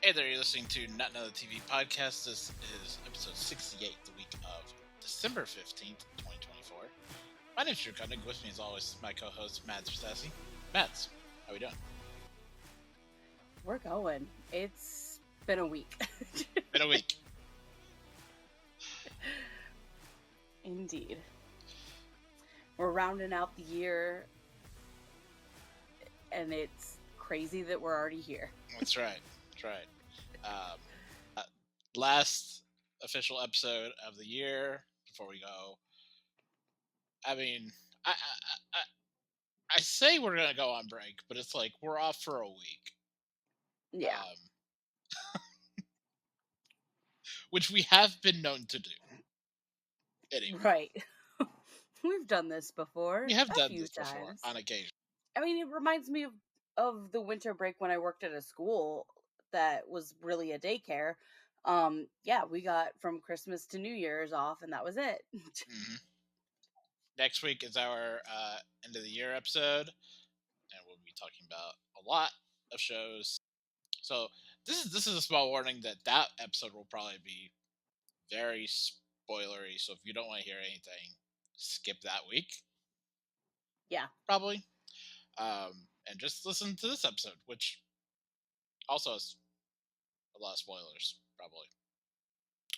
Hey there, you're listening to Not Another TV Podcast. This is episode 68, the week of December 15th, 2024. My name's Drew Cudnick. With me, as always, my co-host, Mads Stassi. Mads, how we doing? We're going. It's been a week. Been a week. Indeed. We're rounding out the year, and it's crazy that we're already here. That's right. Last official episode of the year before we go. I mean, I say we're going to go on break, but it's like we're off for a week. Yeah. Which we have been known to do. Anyway. Right. We've done this before. We have done few this times. before, on occasion. I mean, it reminds me of the winter break when I worked at a school that was really a daycare. Yeah, we got from Christmas to New Year's off, and that was it. Mm-hmm. Next week is our end of the year episode, and we'll be talking about a lot of shows. So this is a small warning that episode will probably be very spoilery. So if you don't want to hear anything, skip that week. Yeah, probably, and just listen to this episode, which also has a lot of spoilers. Probably,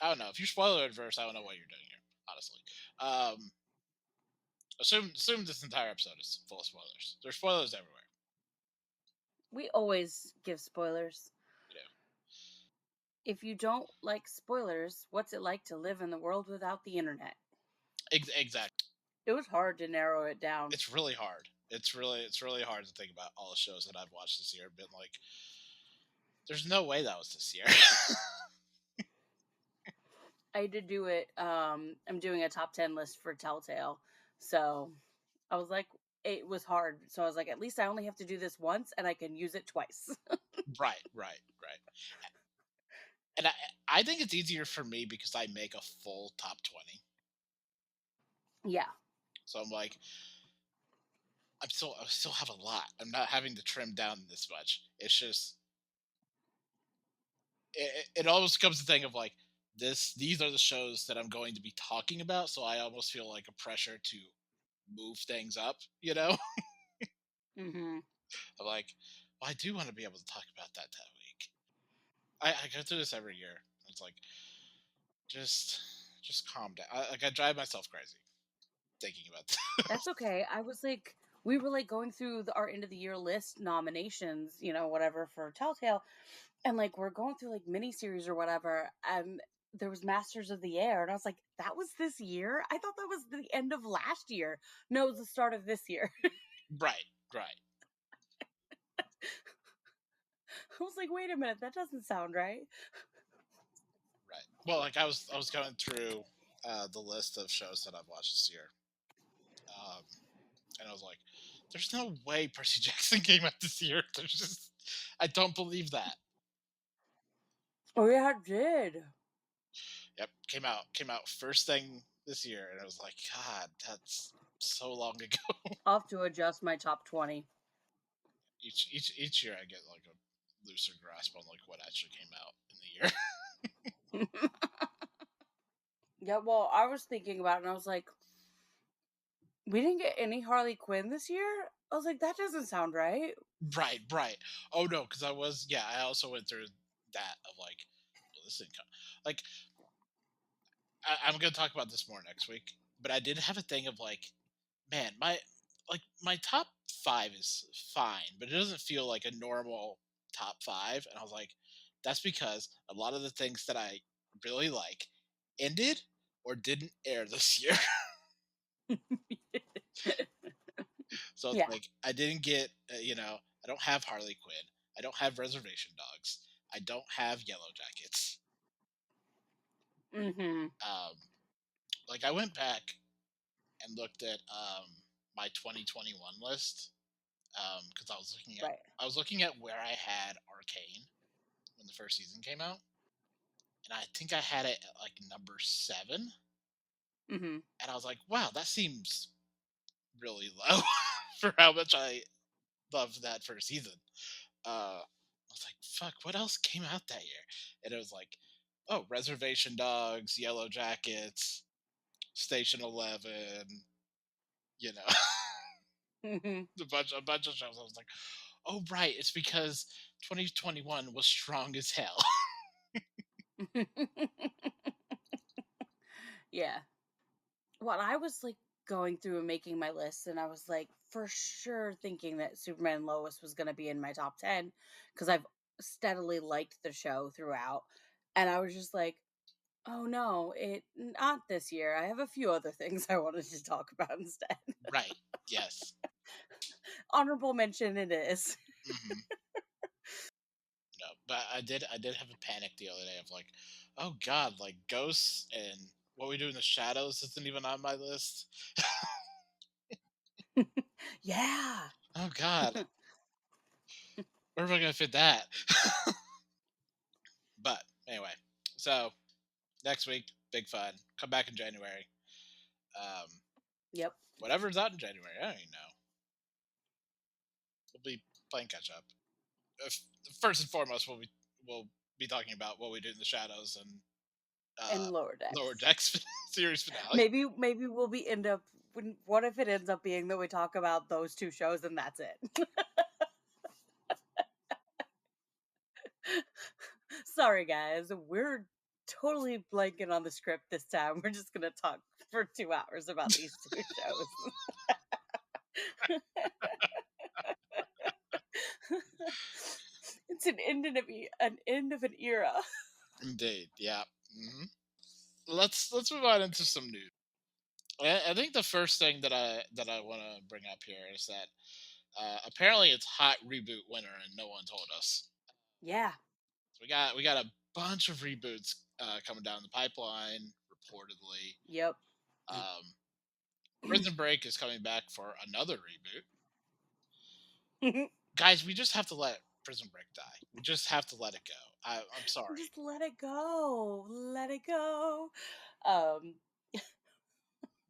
I don't know if you're spoiler adverse. I don't know what you're doing here, honestly. Assume this entire episode is full of spoilers. There's spoilers everywhere. we always give spoilers. You know. If you don't like spoilers, what's it like to live in the world without the internet? Exactly. It was hard to narrow it down. It's really hard. It's really hard to think about all the shows that I've watched this year. Been like, there's no way that was this year. I did do it. I'm doing a top 10 list for Telltale. So I was like, it was hard. So I was like, at least I only have to do this once and I can use it twice. Right. And I think it's easier for me because I make a full top 20. Yeah. So I'm like, I still have a lot. I'm not having to trim down this much. It's just, it almost comes to the thing of like, these are the shows that I'm going to be talking about, so I almost feel like a pressure to move things up, you know? Mm-hmm. I'm like, well, I do want to be able to talk about that week. I go through this every year. It's like, just calm down. I drive myself crazy thinking about that. That's okay. I was like, we were like going through our end of the year list nominations, whatever for Telltale. And like, we're going through like miniseries or whatever. There was Masters of the Air. And I was like, that was this year? I thought that was the end of last year. No, it was the start of this year. Right. I was like, wait a minute, that doesn't sound right. Right. Well, like I was going through the list of shows that I've watched this year, and I was like, "There's no way Percy Jackson came out this year." There's just, I don't believe that. Oh yeah, it did. Yep, came out first thing this year, and I was like, God, that's so long ago. I'll have to adjust my top 20. Each year, I get like a looser grasp on like what actually came out in the year. Yeah, well, I was thinking about it, and I was like, we didn't get any Harley Quinn this year? I was like, that doesn't sound right. Right. Oh no, because I also went through that of like, well, this didn't come. Like, I'm gonna talk about this more next week, but I did have a thing of like, man, my top 5 is fine, but it doesn't feel like a normal top 5, and I was like, that's because a lot of the things that I really like ended or didn't air this year. So it's like, I didn't get, I don't have Harley Quinn. I don't have Reservation Dogs. I don't have Yellow Jackets. Mm-hmm. Like I went back and looked at my 2021 list because I was looking at where I had Arcane when the first season came out, and I think I had it at like number 7. Mm-hmm. And I was like, wow, that seems really low for how much I loved that first season. I was like, fuck, what else came out that year? And it was like, oh, Reservation Dogs, Yellow Jackets, Station 11, you know, Mhm. a bunch of shows. I was like, oh, right, it's because 2021 was strong as hell. Yeah. Well, I was like going through and making my list, and I was like for sure thinking that Superman and Lois was going to be in my top 10 because I've steadily liked the show throughout. And I was just like, oh no, it not this year. I have a few other things I wanted to talk about instead. Right. Yes. Honorable mention it is. Hmm. No, but I did have a panic the other day of like, oh God, like Ghosts and What We Do in the Shadows isn't even on my list. Yeah. Oh God, where am I gonna fit that? But anyway, so next week, big fun. Come back in January. Um, Yep. whatever's out in January, I don't even know. We'll be playing catch up. If, first and foremost, we'll be talking about What We Do in the Shadows and uh, And lower Lower decks. Decks series finale. Maybe we'll be end up what if it ends up being that we talk about those two shows and that's it? Sorry guys, we're totally blanking on the script this time. We're just going to talk for 2 hours about these two shows. It's an end of an era. Indeed, yeah. Let's move on into some news. I think the first thing that I want to bring up here is that apparently it's hot reboot winter and no one told us. Yeah. So we got a bunch of reboots coming down the pipeline reportedly. Yep. Um, Prison Break is coming back for another reboot. Guys, we just have to let Prison Break die. We just have to let it go. I'm sorry. Just let it go. Let it go. Um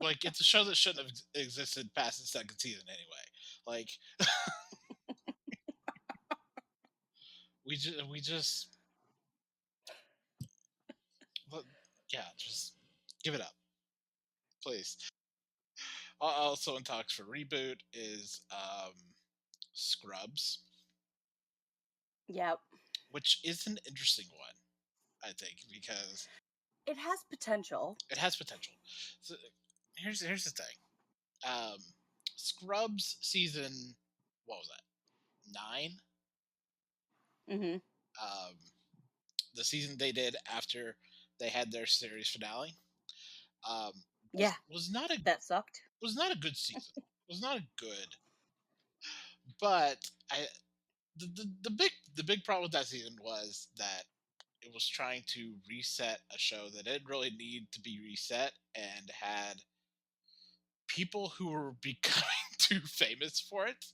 Like it's a show that shouldn't have existed past the second season anyway. Like we just Well, yeah, just give it up, please. Also in talks for reboot is Scrubs, yep. which is an interesting one, I think, because It has potential. it has potential. So here's the thing. Um, Scrubs season, what was that, 9? Mhm. Um, the season they did after they had their series finale um, Yeah, was not a that sucked. was not a good season. Was not a good, but the big problem with that season was that it was trying to reset a show that didn't really need to be reset and had people who were becoming too famous for it,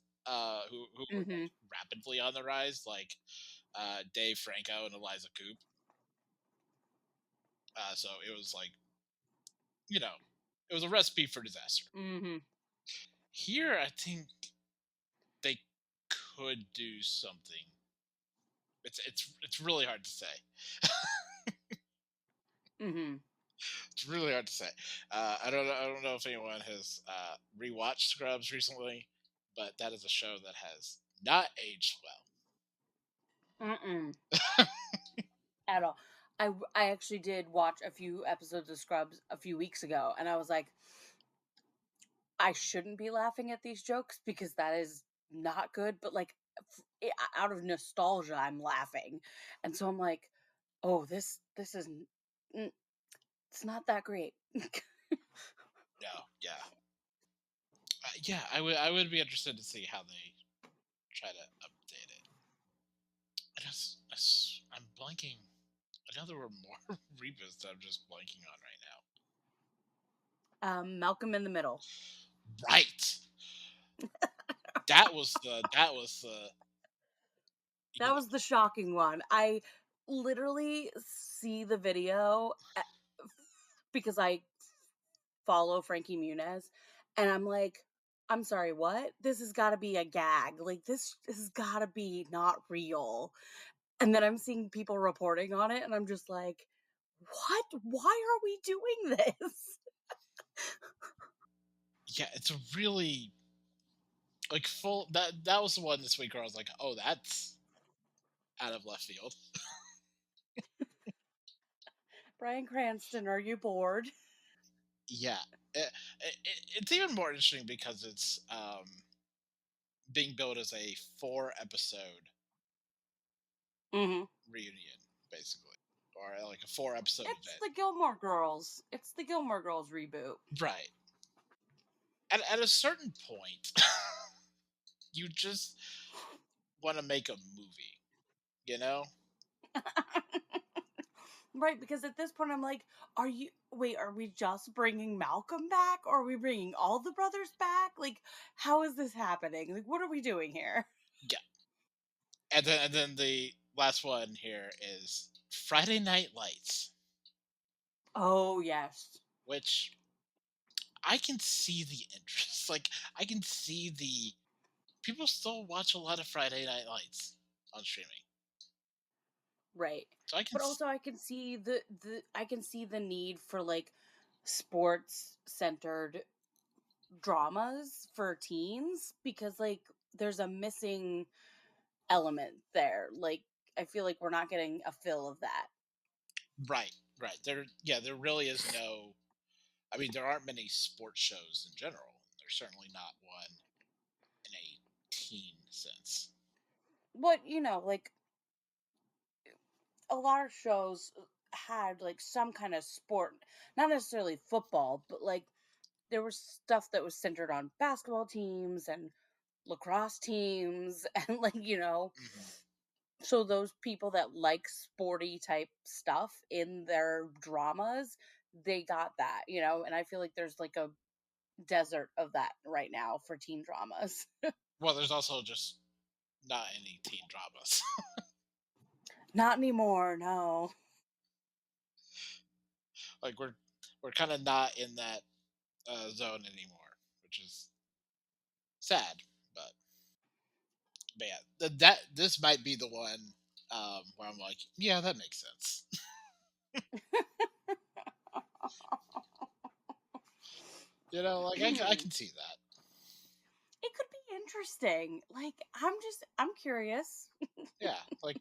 who were like Mhm. rapidly on the rise, like Dave Franco and Eliza Coop. So it was like, you know, it was a recipe for disaster. Mhm. Here, I think they could do something. It's really hard to say. Mhm. It's really hard to say. I don't know if anyone has rewatched Scrubs recently, but that is a show that has not aged Mm-mm. well. At all. I actually did watch a few episodes of Scrubs a few weeks ago, and I was like, I shouldn't be laughing at these jokes because that is not good. But like, out of nostalgia, I'm laughing, and so I'm like, oh, this is it's not that great. No, yeah, yeah. I would be interested to see how they try to update it. I'm blanking. I know there were more reboots that I'm just blanking on right Malcolm in the Middle. now. Right. That was the you That know was the shocking one. I literally see the video because I follow Frankie Muniz, and I'm like, I'm sorry, what? This has gotta be a gag. Like, this has gotta be not real. And then I'm seeing people reporting on it, and I'm just like, "What? Why are we doing this?" Yeah, it's a really like full that was the one this week where I was like, oh, that's out of left field. Bryan Cranston, are you bored? Yeah, it's even more interesting because it's being billed as a 4 episode Mhm. reunion, basically, or like a 4 episode It's event. the Gilmore Girls. It's the Gilmore Girls reboot. Right. At a certain point, you just want to make a movie, you know? Right, because at this point I'm like, are we just bringing Malcolm back or are we bringing all the brothers back? Like, how is this happening? Like, what are we doing here? Yeah. And then the last one here is Friday Night Lights, Oh, yes. which I can see the interest. Like I can see the people still watch a lot of Friday Night Lights on streaming. Right. So I can But also I can see the I can see the need for like sports centered dramas for teens because like there's a missing element there. Like I feel like we're not getting a fill of that. right, right. There really is no I mean there aren't many sports shows in general. There's certainly not one in a teen sense. But like a lot of shows had like some kind of sport, not necessarily football, but like there was stuff that was centered on basketball teams and lacrosse teams and like Hmm. so those people that like sporty type stuff in their dramas, they got that, and I feel like there's like a desert of that right now for teen dramas. Well, there's also just not any teen dramas. Not anymore, no. Like we're kind of not in that zone anymore, which is sad. But yeah, that this might be the one where I'm like, yeah, that makes sense. Like I It can see that. could be interesting. Like I'm curious. Yeah, like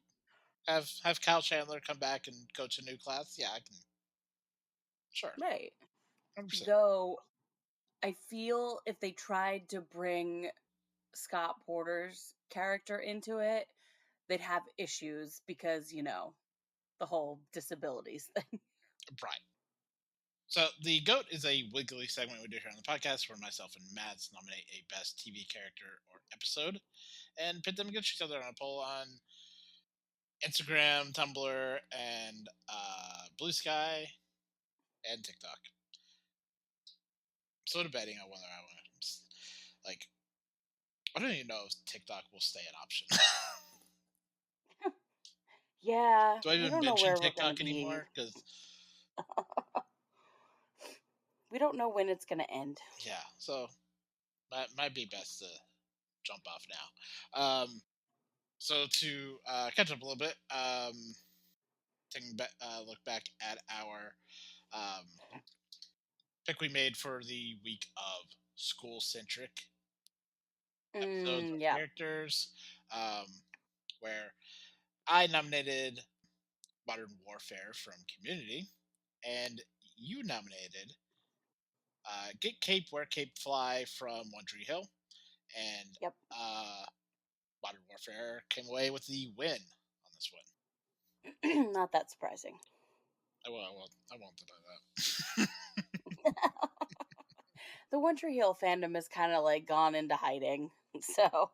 have Kyle Chandler come back and coach a new class. Yeah, I can. Sure, Right. 100%. Though I feel if they tried to bring Scott Porter's character into it, they'd have issues because, the whole disabilities thing. Right. So the goat is a weekly segment we do here on the podcast where myself and Mads nominate a best TV character or episode and pit them against each other on a poll on Instagram, Tumblr, and Blue Sky and TikTok. So debating on whether I want to like. I don't even know if TikTok will stay an option. Yeah, Do I we even don't know mention where we're going to TikTok be. anymore? Because We don't know when it's going to end. yeah, so that might be best to jump off now. So to catch up a little bit, look back at our um, pick we made for the week of school centric episodes or Yeah. characters, um, where I nominated Modern Warfare from Community, and you nominated Get Cape, Wear Cape, Fly from One Tree Hill, and Yep. Modern Warfare came away with the win on this one. Not that surprising. I won't deny The One Tree Hill fandom has kind of like gone into hiding. So,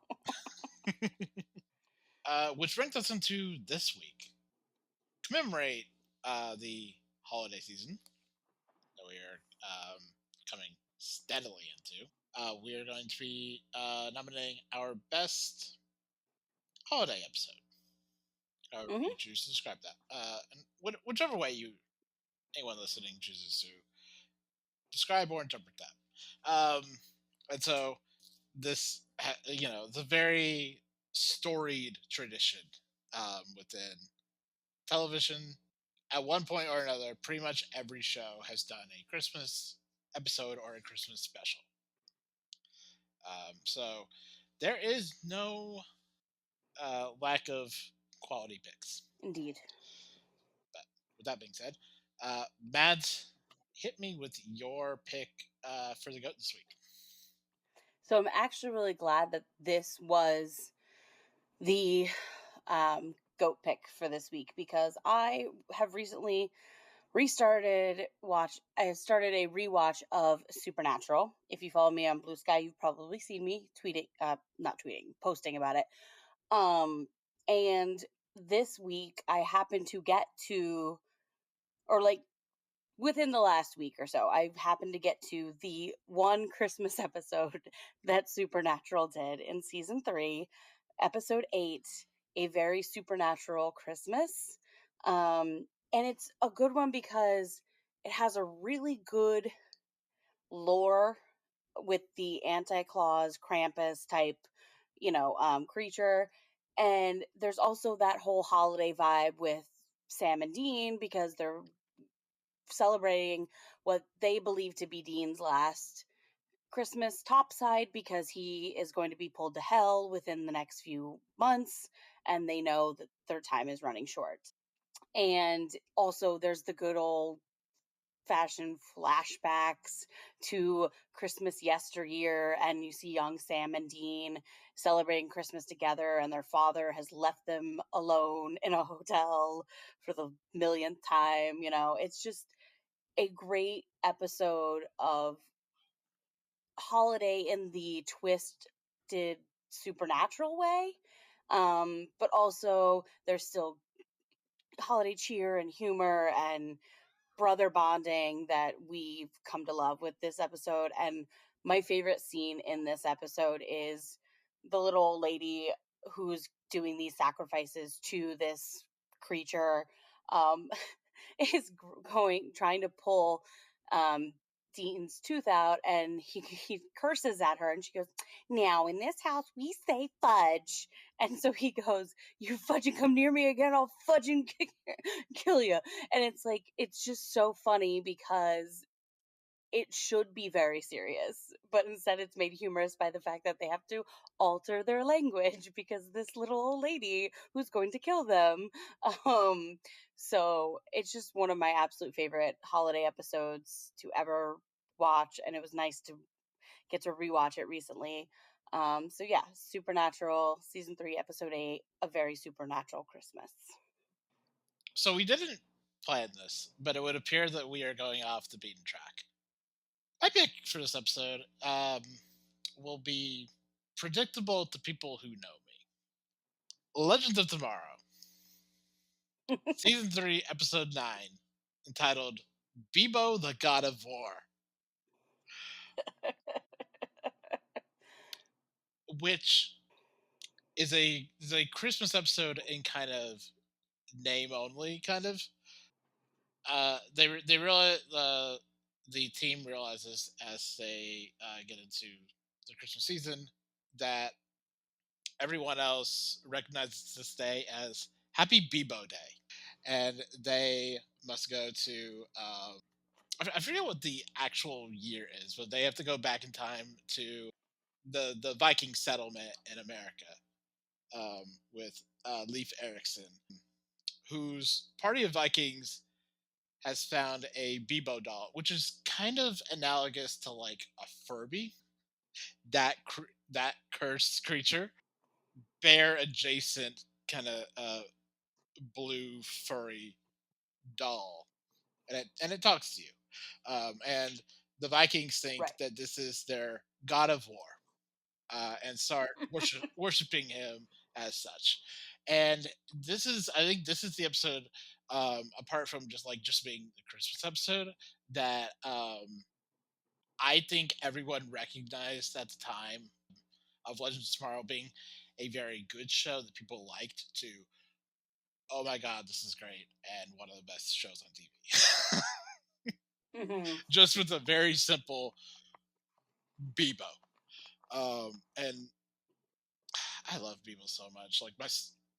that. Which brings us into this week. Commemorate the holiday season that we are coming steadily into. We are going to be nominating our best holiday episode. However hmm you choose to describe that, and whichever way anyone listening chooses to describe or interpret that. And so the very storied tradition within television. At one point or another, pretty much every show has done a Christmas episode or a Christmas special. So there is no lack of quality picks. Indeed. But with that being said, Mads, hit me with your pick for the goat this week. So I'm actually really glad that this was the goat pick for this week because I have recently restarted watch I started a rewatch of Supernatural. If you follow me on Blue Sky, you've probably seen me tweeting not tweeting, posting about it. Um and this week I happened to get to, or like within the last week or so, I've happened to get to the one Christmas episode that Supernatural did in season 3, episode 8, A Very Supernatural Christmas. And it's a good one because it has a really good lore with the Anti-Claus, Krampus type, creature. And there's also that whole holiday vibe with Sam and Dean because they're celebrating what they believe to be Dean's last Christmas topside because he is going to be pulled to hell within the next few months and they know that their time is running short. And also, there's the good old fashioned flashbacks to Christmas yesteryear, and you see young Sam and Dean celebrating Christmas together, and their father has left them alone in a hotel for the millionth time. It's just a great episode of holiday in the twisted supernatural way. But also there's still holiday cheer and humor and brother bonding that we've come to love with this episode. And my favorite scene in this episode is the little old lady who's doing these sacrifices to this creature. Um, is trying to pull um Dean's tooth out, and he curses at her, and she goes, "Now in this house we say fudge." And so he goes, "You fudge and come near me again, I'll fudge and kill you." And it's like, it's just so funny because it should be very serious, but instead it's made humorous by the fact that they have to alter their language because this little old lady who's going to kill them. Um, so it's just one of my absolute favorite holiday episodes to ever watch, and it was nice to get to rewatch it recently. So yeah, Supernatural season 3, episode 8, A Very Supernatural Christmas. So we didn't plan this, but it would appear that we are going off the beaten track. My pick for this episode will be predictable to people who know me. Legends of Tomorrow, season 3, episode 9, entitled Beebo the God of War, which is a Christmas episode in kind of name only, kind of. They realize the team realizes as they get into the Christmas season that everyone else recognizes this day as Happy Beebo Day, and they must go to. I forget what the actual year is, but they have to go back in time to the Viking settlement in America with Leif Erikson, whose party of Vikings has found a Beebo doll, which is kind of analogous to like a Furby, that cursed creature, bear adjacent kind of blue furry doll, and it talks to you, and the Vikings think Right. that this is their god of war, and start worshiping him as such. And I think this is the episode, apart from just being the Christmas episode, that I think everyone recognized at the time of Legends of Tomorrow being a very good show that people liked. To oh my god, this is great and one of the best shows on TV. Hmm. Just with a very simple Bebo. And I love Beebo so much. Like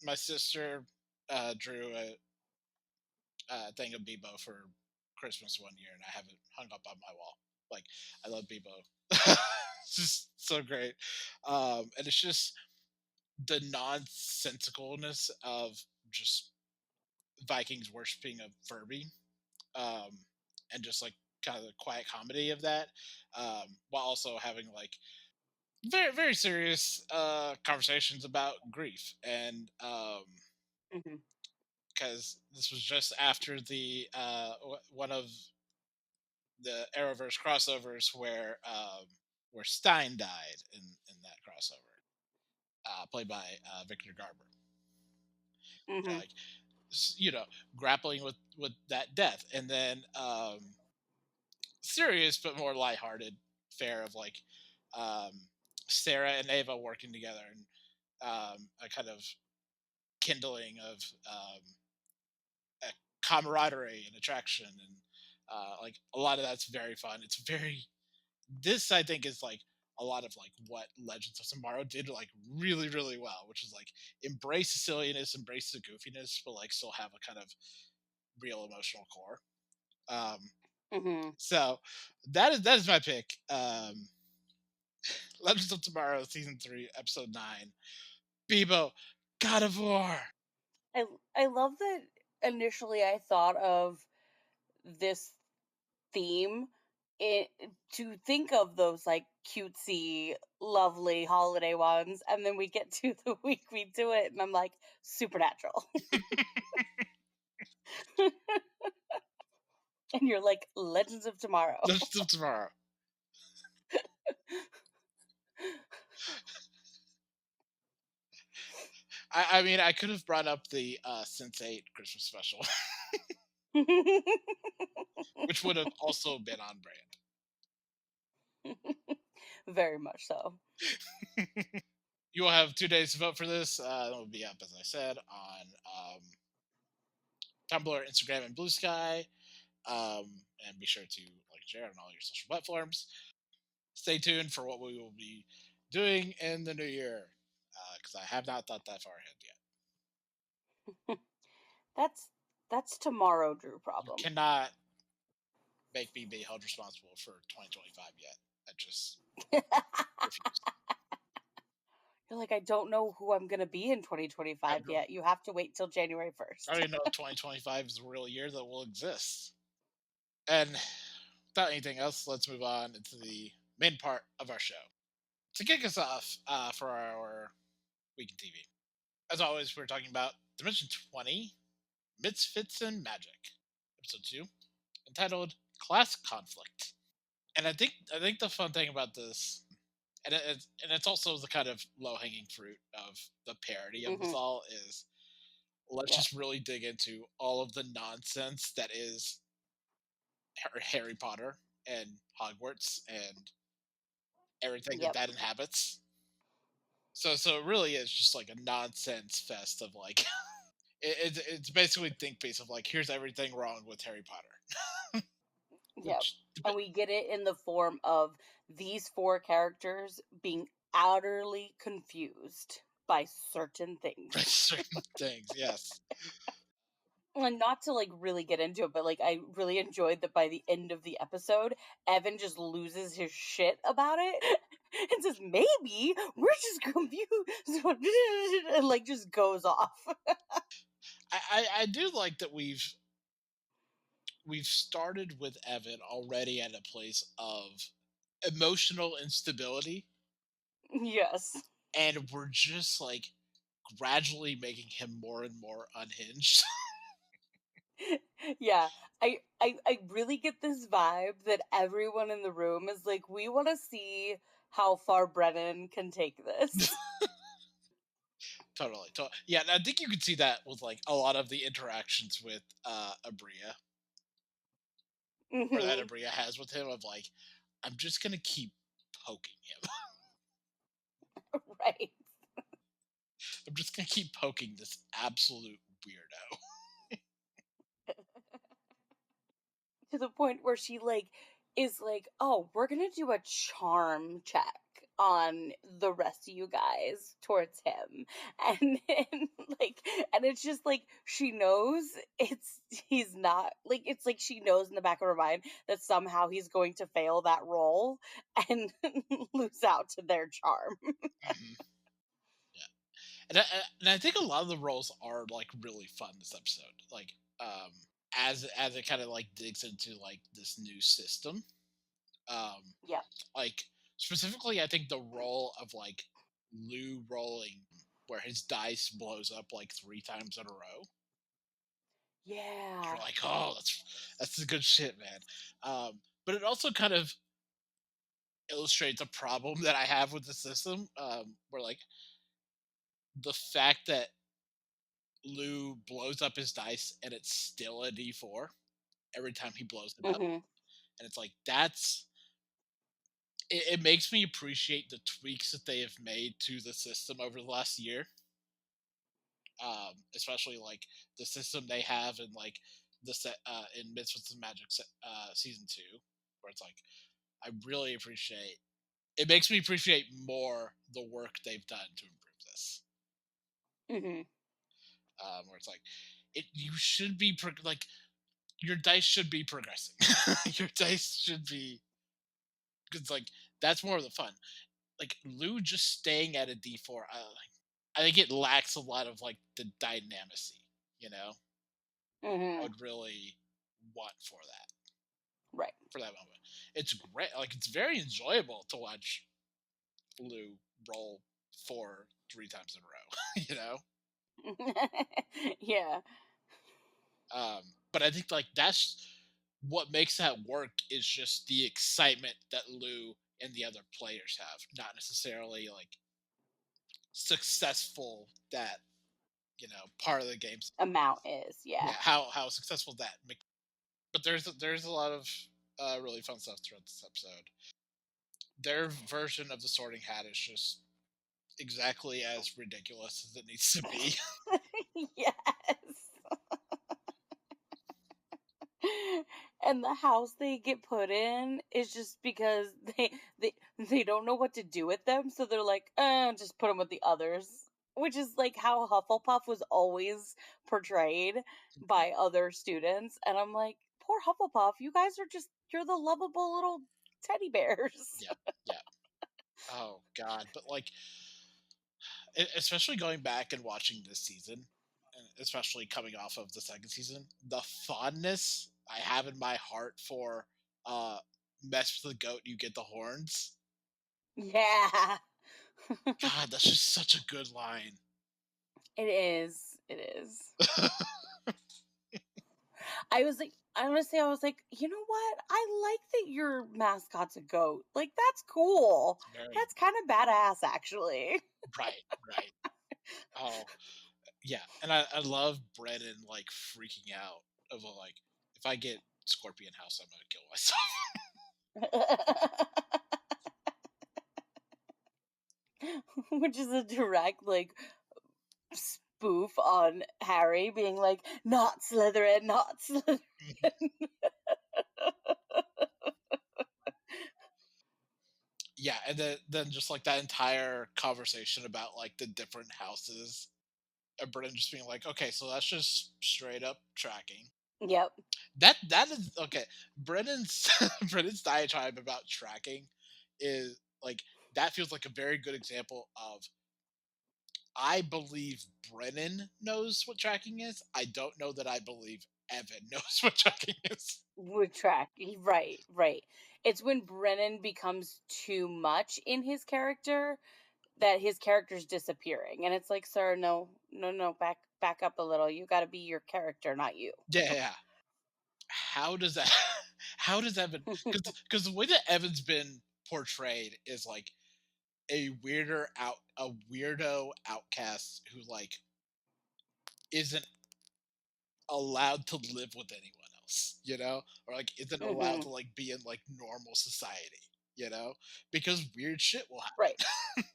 my sister drew a thing of Beebo for Christmas one year, and I have it hung up on my wall. Like I love Beebo. It's just so great, and it's just the nonsensicalness of just Vikings worshiping a Furby, um, and just like kind of the quiet comedy of that, while also having like very very serious conversations about grief and Hmm. because this was just after the one of the Arrowverse crossovers where Stein died in that crossover, played by Victor Garber. And, Hmm. like you know, grappling with that death, and then serious but more lighthearted fare of like um, Sarah and Ava working together and a kind of kindling of a camaraderie and attraction and like a lot of that's very fun. It's very this I think is like a lot of like what Legends of Tomorrow did like really really well, which is like embrace the silliness, embrace the goofiness, but like still have a kind of real emotional core. Um, Hmm. so that is my pick. Legends of Tomorrow, season 3, episode 9. Beebo, God of War. I I love that initially I thought of this theme it to think of those like cutesy, lovely holiday ones, and then we get to the week we do it, and I'm like supernatural, and you're like Legends of Tomorrow. Legends of Tomorrow. I mean, I could have brought up the Sense8 Christmas special, which would have also been on brand. Very much so. You will have 2 days to vote for this. It will be up, as I said, on Tumblr, Instagram, and Blue Sky. And be sure to like share on all your social platforms. Stay tuned for what we will be doing in the new year, because I have not thought that far ahead yet. That's that's tomorrow, Drew You problem. cannot make me be held responsible for 2025 yet. I just refuse. You're like, I don't know who I'm gonna be in I 2025 yet. You have to wait till January I 1st. don't even know if 2025 is a real year that will exist. And without anything else, let's move on into the main part of our show. To kick us off for our week in TV, as always, we're talking about Dimension 20, Misfits and Magic, episode 2, entitled Class Conflict. And I think the fun thing about this, and it's also the kind of low hanging fruit of the parody of this Hmm. all is let's Yeah. just really dig into all of the nonsense that is Harry Potter and Hogwarts and everything that Yep. that inhabits. So it really is just like a nonsense fest of like it's basically think piece of like here's everything wrong with Harry Potter, Yep. which And we get it in the form of these four characters being utterly confused by certain things. certain things, yes, And not to like really get into it, but like I really enjoyed that by the end of the episode, Evan just loses his shit about it and says, maybe we're just confused and like just goes off. I do like that we've started with Evan already at a place of emotional instability, Yes. and we're just like gradually making him more and more unhinged. Yeah. I really get this vibe that everyone in the room is like, we want to see how far Brennan can take this. Totally, yeah. And I think you could see that with like a lot of the interactions with Abria, or that Hmm. Abria has with him. Of like, I'm just gonna keep poking him. Right. I'm just gonna keep poking this absolute weirdo. To the point where she like is like, "Oh, we're going to do a charm check on the rest of you guys towards him. And like, and it's just like she knows it's he's not like, it's like she knows in the back of her mind that somehow he's going to fail that role and lose out to their charm. Mhm. Yeah, and I think a lot of the roles are like really fun this episode. Like, um, as it kind of like digs into like this new system. Um, Yep. like specifically, I think the role of like Lou rolling where his dice blows up like 3 times in a row. You're Yeah. like, oh, that's the good shit, man. But it also kind of illustrates a problem that I have with the system, where like the fact that Lou blows up his dice and it's still a D4 every time he blows it up, Mhm. and it's like it makes me appreciate the tweaks that they have made to the system over the last year, especially like the system they have in like the set in Misfits and Magic season 2, where it's like I really appreciate. It makes me appreciate more the work they've done to improve this. Mhm. Where it's like you should be like your dice should be progressing. Your dice should be because like that's more of the fun. Like Lou just staying at a D4, I think it lacks a lot of like the dynamacy. You know, I Mhm. would really want Right. for that moment. It's great. Like it's very enjoyable to watch Lou roll 4 3 times in a row. You know. Yeah. But I think like that's what makes that work is just the excitement that Lou and the other players have, not necessarily like successful that part of the games. Amount is, Yeah, yeah. how successful that. But there's a lot of really fun stuff throughout this episode. Their version of the Sorting Hat is just exactly as ridiculous as it needs to be. Yes. And the house they get put in is just because they don't know what to do with them, so they're like, just put them with the others," which is like how Hufflepuff was always portrayed by other students, and I'm like, poor Hufflepuff, you guys are just, you're the lovable little teddy bears. Yeah, yeah. Oh God, but like especially going back and watching this season, and especially coming off of the second season, the fondness I have in my heart for uh mess with the goat, you get the horns. Yeah. God, that's just such a good line. It is. It is. I was like, honestly, I was like, you know what? I like that your mascot's a goat. Like, that's cool. Very That's kind of badass, actually. right, right. Oh yeah, and I love Brennan like freaking out of like if I get Scorpion House, I'm gonna kill myself. Which is a direct, like, spoof on Harry being like, not Slytherin, not Slytherin. Yeah, and then just like that entire conversation about like the different houses, and Brennan just being like, okay, so that's just straight up tracking. Yep. That is okay. Brennan's Brennan's diatribe about tracking is like that feels like a very good example of I believe Brennan knows what tracking is. I don't know that I believe Evan knows what tracking is. Would track. Right, right. It's when Brennan becomes too much in his character that his character's disappearing, and it's like, sir, no, no, no, back up a little. You got to be your character, not you. Yeah, yeah, yeah. How does that? How does Evan? Because the way that Evan's been portrayed is like a weirdo outcast who like isn't allowed to live with anyone else, or like isn't allowed Hmm. to like be in like normal society, because weird shit will Right, happen.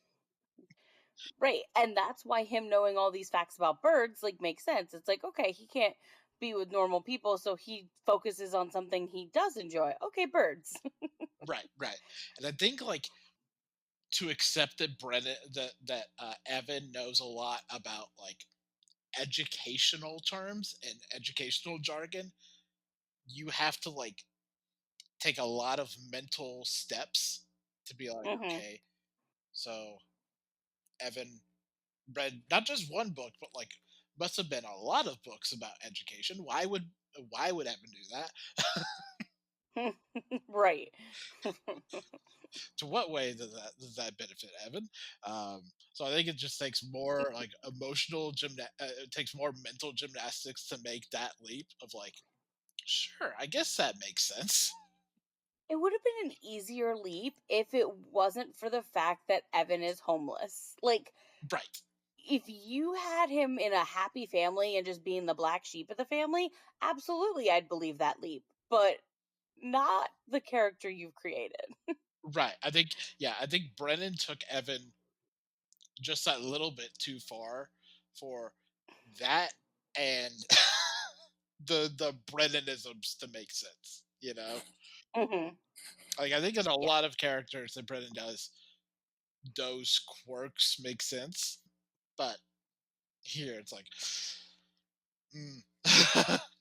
right, and that's why him knowing all these facts about birds like makes sense. It's like, okay, he can't be with normal people, so he focuses on something he does enjoy. Okay, birds. Right, right. And I think like to accept that Evan knows a lot about like educational terms and educational jargon, you have to like take a lot of mental steps to be like, Mhm. okay, so Evan read not just one book, but like must have been a lot of books about education. Why would Evan do that? Right. To what way does that benefit Evan? So I think it just takes more like it takes more mental gymnastics to make that leap of like, sure, I guess that makes sense. It would have been an easier leap if it wasn't for the fact that Evan is homeless. Like, Right. if you had him in a happy family and just being the black sheep of the family, absolutely I'd believe that leap. But not the character you've created. Right. I think Brennan took Evan just that little bit too far for that and the Brennanisms to make sense, you know? Mhm. Like I think in a Yeah. lot of characters that Brennan does, those quirks make sense. But here it's like, mm.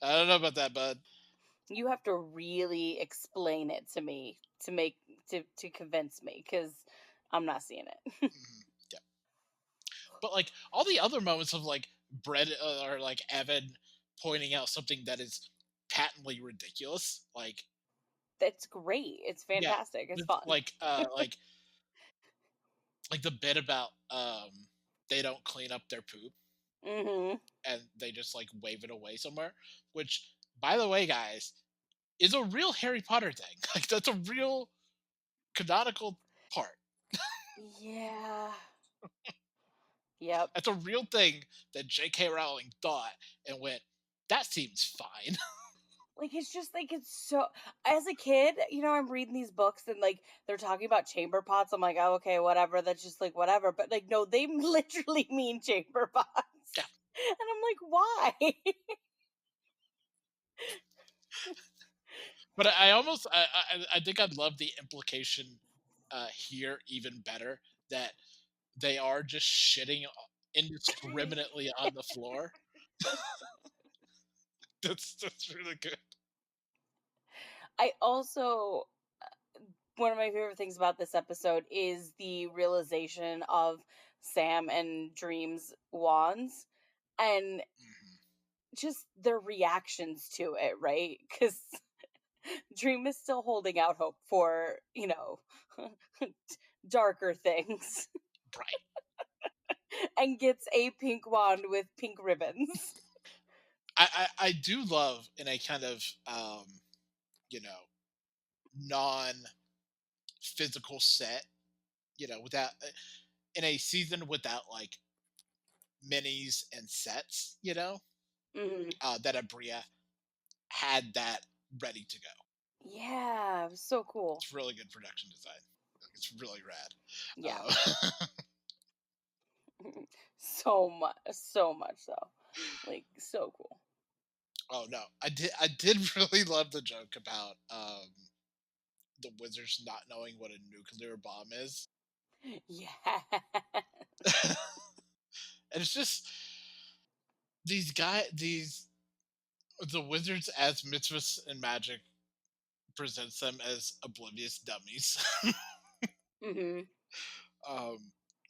I don't know about that, bud. You have to really explain it to me to make to convince me cuz I'm not seeing it. Mhm. Yeah. But like all the other moments of like Brett or like Evan pointing out something that is patently ridiculous, like That's great. It's yeah, fantastic. It's it's fun. like the bit about they don't clean up their poop Mhm. and they just like wave it away somewhere, which by the way, guys, is a real Harry Potter thing. Like that's a real canonical part. Yeah. Yep. That's a real thing that J.K. Rowling thought and went, that seems fine. Like, it's just like it's so as a kid, I'm reading these books and like they're talking about chamber pots. I'm like, oh, okay, whatever. That's just like whatever. But like, no, they literally mean chamber Yeah. pots. And I'm like, why? But I think I'd love the implication here even better that they are just shitting indiscriminately on the floor. That's really good. I also one of my favorite things about this episode is the realization of Sam and Dream's wands and Mhm. just their reactions to it, right? Because Dream is still holding out hope for, darker things Right. and gets a pink wand with pink ribbons. I do love in a kind of you know non physical set, without in a season without like minis and sets, Mhm. that Abria had that ready to go. Yeah, it was so cool. It's really good production design. It's really rad. Yeah. Uh, So much so. Like, so cool. oh no, I did really love the joke about the wizards not knowing what a nuclear bomb is, Yeah. and it's just these the wizards as Mitzvahs and magic presents them as oblivious dummies. Mhm.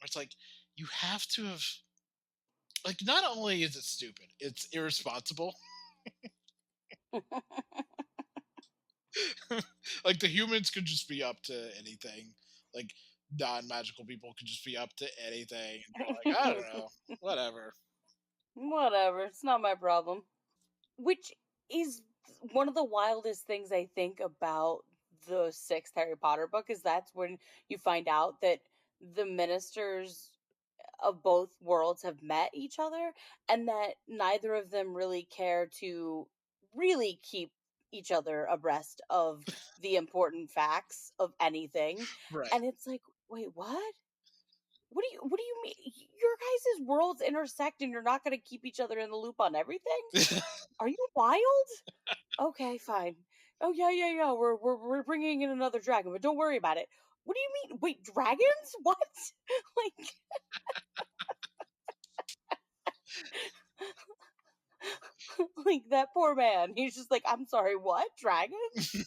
It's like you have to have like not only is it stupid, it's irresponsible. Like the humans could just be up to anything. Like non-magical people could just be up to anything, and you're like, I don't know, whatever. Whatever, it's not my problem. Which is one of the wildest things I think about the 6th Harry Potter book is that's when you find out that the ministers of both worlds have met each other and that neither of them really care to really keep each other abreast of the important facts of anything. Right. And it's like, wait, what? What do you mean? Your guys' worlds intersect and you're not going to keep each other in the loop on everything? Are you wild? Okay, fine. Oh yeah, yeah, yeah. We're bringing in another dragon, but don't worry about it. What do you mean? Wait, dragons? What? Like, like that poor man. He's just like, I'm sorry, what? Dragons?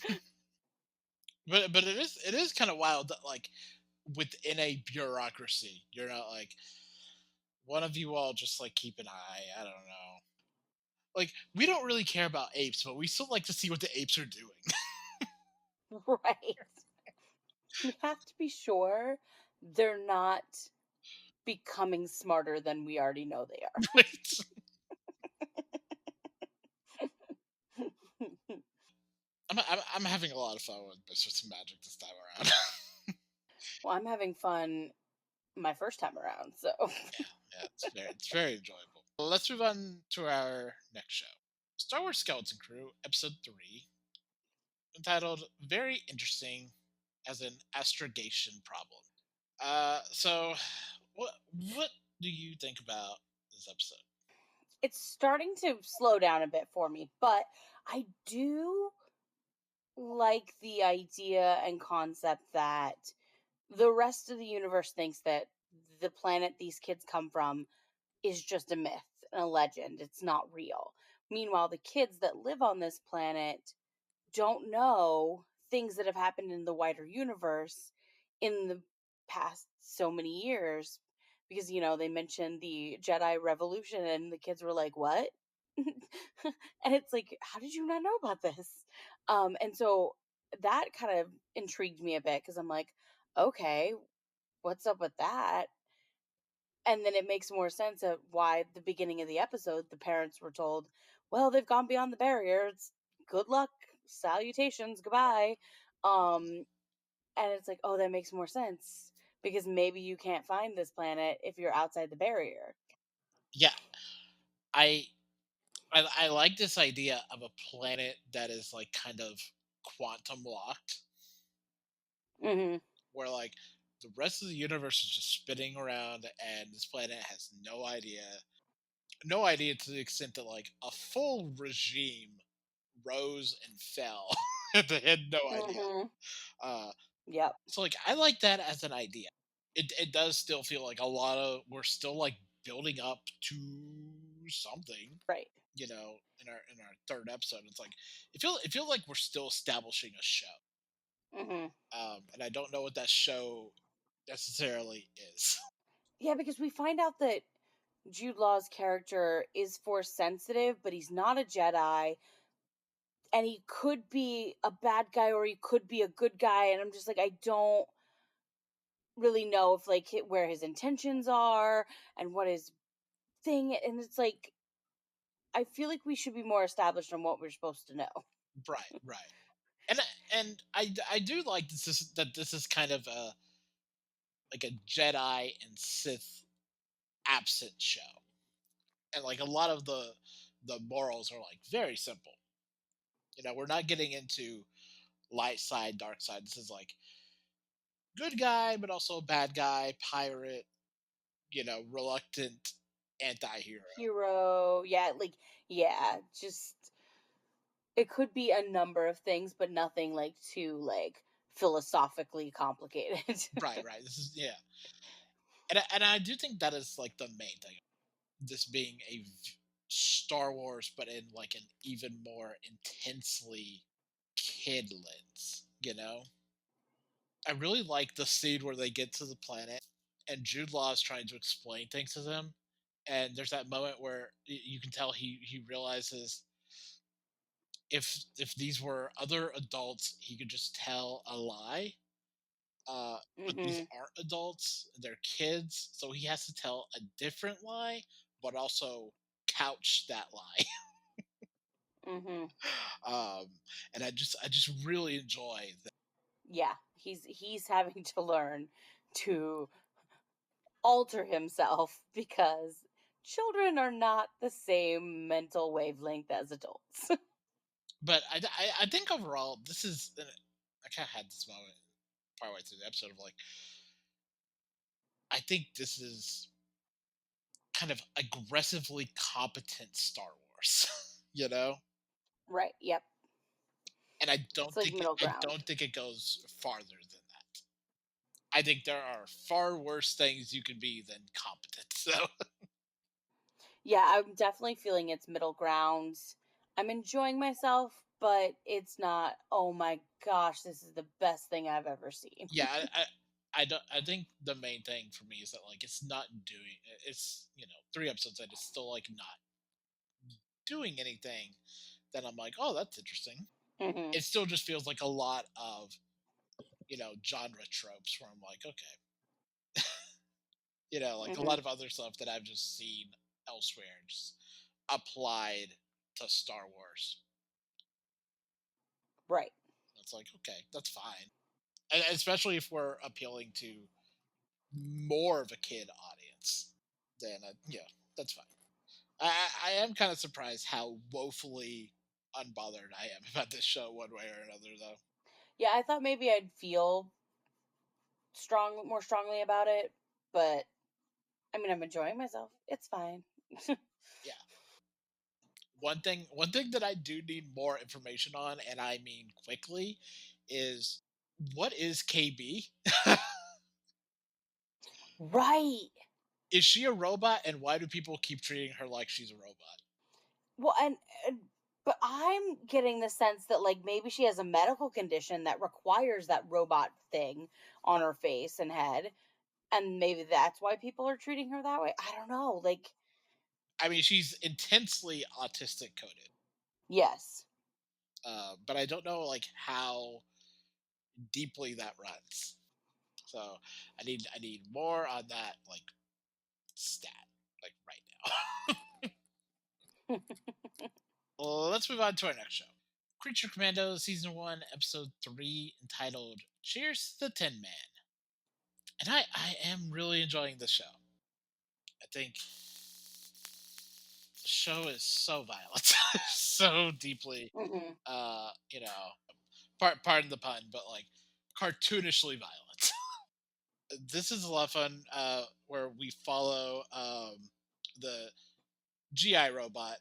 But it is kind of wild that like within a bureaucracy, you're not like one of you all just like keep an eye. I don't know. Like we don't really care about apes, but we still like to see what the apes are doing. Right. We have to be sure they're not becoming smarter than we already know they Right? are. I'm having a lot of fun with Misfits and Magic this time around. Well, I'm having fun my first time around, so Yeah, it's very enjoyable. Well, let's move on to our next show, Star Wars Skeleton Crew, Episode 3, entitled "Very Interesting as an Astrogation Problem." So what do you think about this episode? it's starting to slow down a bit for me, but I do like the idea and concept that the rest of the universe thinks that the planet these kids come from is just a myth and a legend. It's not real. Meanwhile, the kids that live on this planet don't know things that have happened in the wider universe in the past so many years because they mentioned the Jedi Revolution and the kids were like, "What?" And it's like, "How did you not know about this?" And so that kind of intrigued me a bit because I'm like, "Okay, what's up with that?" And then it makes more sense of why at the beginning of the episode the parents were told, "Well, they've gone beyond the barrier. It's good luck, salutations, goodbye." Um, and it's like, oh, that makes more sense because maybe you can't find this planet if you're outside the barrier. Yeah, I I like this idea of a planet that is like kind of quantum locked, Hmm. where like the rest of the universe is just spinning around, and this planet has no idea to the extent that like a full regime rose and fell, and they had no idea. Hmm. Uh, Yep. so like I like that as an idea. It does still feel like a lot of we're still like building up to something, Right. in our third episode. It's like it feels like we're still establishing a show. Hmm. And I don't know what that show necessarily is. Yeah, because we find out that Jude Law's character is force sensitive, but he's not a Jedi, and he could be a bad guy or he could be a good guy. And I'm just like, I don't really know if like where his intentions are and what his thing. And it's like, I feel like we should be more established on what we're supposed to know. Right, right. And I do like this is kind of a like a Jedi and Sith absent show, and like a lot of the morals are like very simple. We're not getting into light side, dark side. This is like good guy, but also bad guy, pirate. Reluctant anti-hero. Hero, yeah, like, yeah, just it could be a number of things, but nothing like too like philosophically complicated. Right, right. This is yeah, and I do think that is like the main thing. This being a Star Wars, but in like an even more intensely kid lens. I really like the scene where they get to the planet and Jude Law is trying to explain things to them, and there's that moment where you can tell he realizes if these were other adults, he could just tell a lie. But these Mhm. aren't adults; they're kids, so he has to tell a different lie, but also couch that lie. Mhm. um, and I just really enjoy that. Yeah, he's having to learn to alter himself because children are not the same mental wavelength as adults. But I think overall, this is. I kind of had this moment partway through the episode of like, I think this is kind of aggressively competent Star Wars, you know. Right, yep. And I It's don't like think it, middle I ground. don't think it goes farther than that. I think there are far worse things you can be than competent. So Yeah, I'm definitely feeling its middle ground. I'm enjoying myself, but it's not, oh my gosh, this is the best thing I've ever seen. yeah, I don't. I think the main thing for me is that like it's not doing. It's 3 episodes and it's still like not doing anything that I'm like, oh, that's interesting. Hmm. It still just feels like a lot of genre tropes where I'm like, okay, like a Hmm. lot of other stuff that I've just seen elsewhere, just applied to Star Wars. Right. It's like, okay, that's fine, and especially if we're appealing to more of a kid audience, then yeah, that's fine. I am kind of surprised how woefully unbothered I am about this show, one way or another, though. Yeah, I thought maybe I'd feel more strongly about it, but I mean, I'm enjoying myself. It's fine. Yeah. One thing that I do need more information on, and I mean quickly, is what is KB? Right. Is she a robot, and why do people keep treating her like she's a robot? Well, and but I'm getting the sense that like maybe she has a medical condition that requires that robot thing on her face and head, and maybe that's why people are treating her that way. I don't know. Like, I mean, she's intensely autistic coded, yes. but I don't know like how deeply that runs. So I need more on that like stat like right now. Let's move on to our next show. Creature Commandos Season 1, Episode 3, entitled Cheers to the Tin Man. And I am really enjoying this show. I think the show is so violent, so deeply, Hmm. uh, you know, pardon the pun, but like cartoonishly violent. This is a lot of fun where we follow the GI robot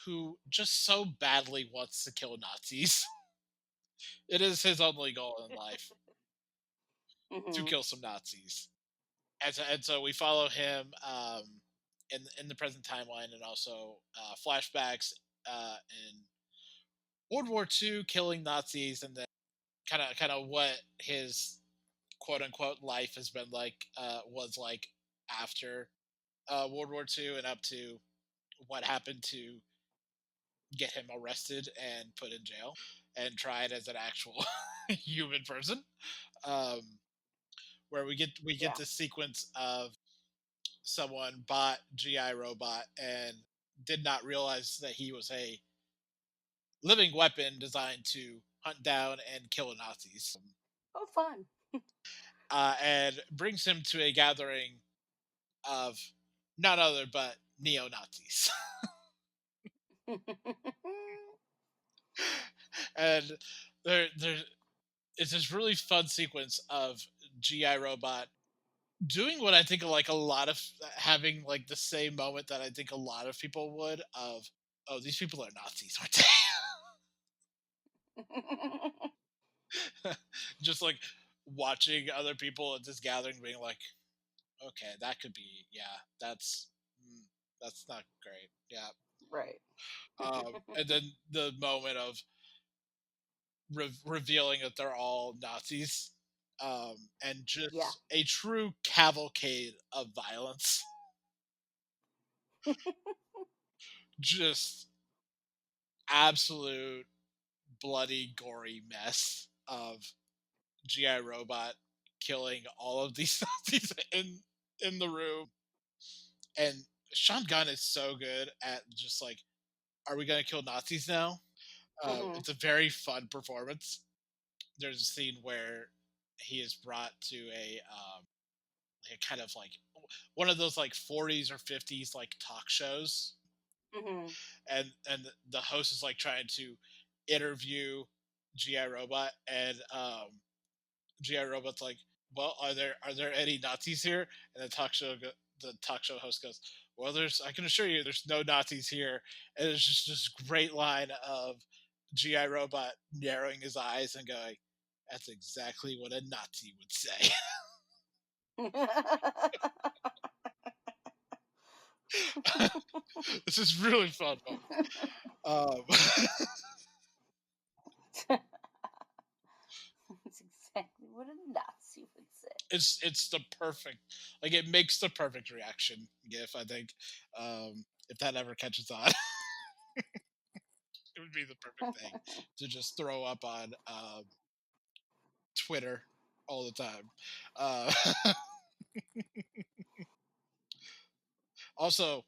who just so badly wants to kill Nazis. It is his only goal in life to Hmm. kill some Nazis. And so we follow him in the present timeline and also flashbacks in World War II, killing Nazis, and then kind of what his quote unquote life has been like was like after World War II and up to what happened to get him arrested and put in jail and tried as an actual human person. Um, where we get Yeah. this sequence of someone bought GI Robot and did not realize that he was a living weapon designed to hunt down and kill Nazis, Oh, fun. and brings him to a gathering of none other but neo Nazis. And there is this really fun sequence of GI Robot doing what I think of like a lot of having like the same moment that I think a lot of people would of, oh, these people are Nazis, aren't they? Just like watching other people at this gathering being like, okay, that could be, yeah, that's not great. Yeah. Right. And then the moment of revealing that they're all Nazis, and Yeah. just a true cavalcade of violence. Just absolute bloody, gory mess of GI Robot killing all of these Nazis in the room. And Sean Gunn is so good at just like, are we gonna kill Nazis now? Hmm. It's a very fun performance. There's a scene where he is brought to a kind of like one of those like 40s or 50s like talk shows, Hmm. and the host is like trying to interview GI Robot, and GI Robot's like, well, are there any Nazis here? And the talk show host goes, well, I can assure you there's no Nazis here. And it's just this great line of GI Robot narrowing his eyes and going, That's exactly what a Nazi would say. This is really fun, folks. That's exactly what a Nazi would say. It's the perfect, like, it makes the perfect reaction gif. I think, if that ever catches on, it would be the perfect thing to just throw up on Twitter all the time. Uh, also,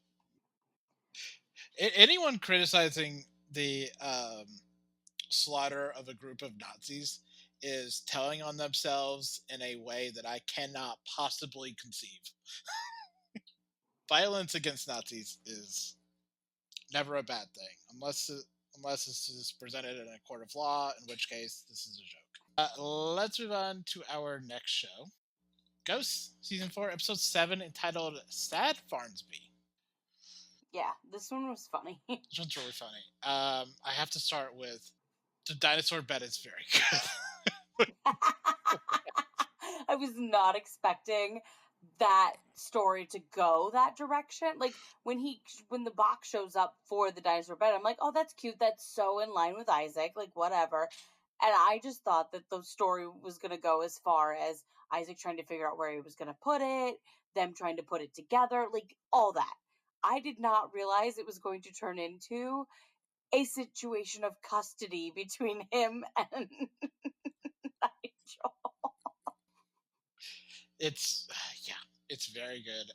anyone criticizing the slaughter of a group of Nazis is telling on themselves in a way that I cannot possibly conceive. Violence against Nazis is never a bad thing, unless this is presented in a court of law, in which case this is a joke. Let's move on to our next show, Ghosts, season 4, episode 7, entitled "Sad Farnsby." Yeah, this one was funny. This one's really funny. I have to start with the dinosaur bed is very good. I was not expecting that story to go that direction. Like when the box shows up for the dinosaur bed, I'm like, oh, that's cute. That's so in line with Isaac. Like whatever. And I just thought that the story was going to go as far as Isaac trying to figure out where he was going to put it, them trying to put it together, like all that. I did not realize it was going to turn into a situation of custody between him and Nigel. It's yeah, it's very good.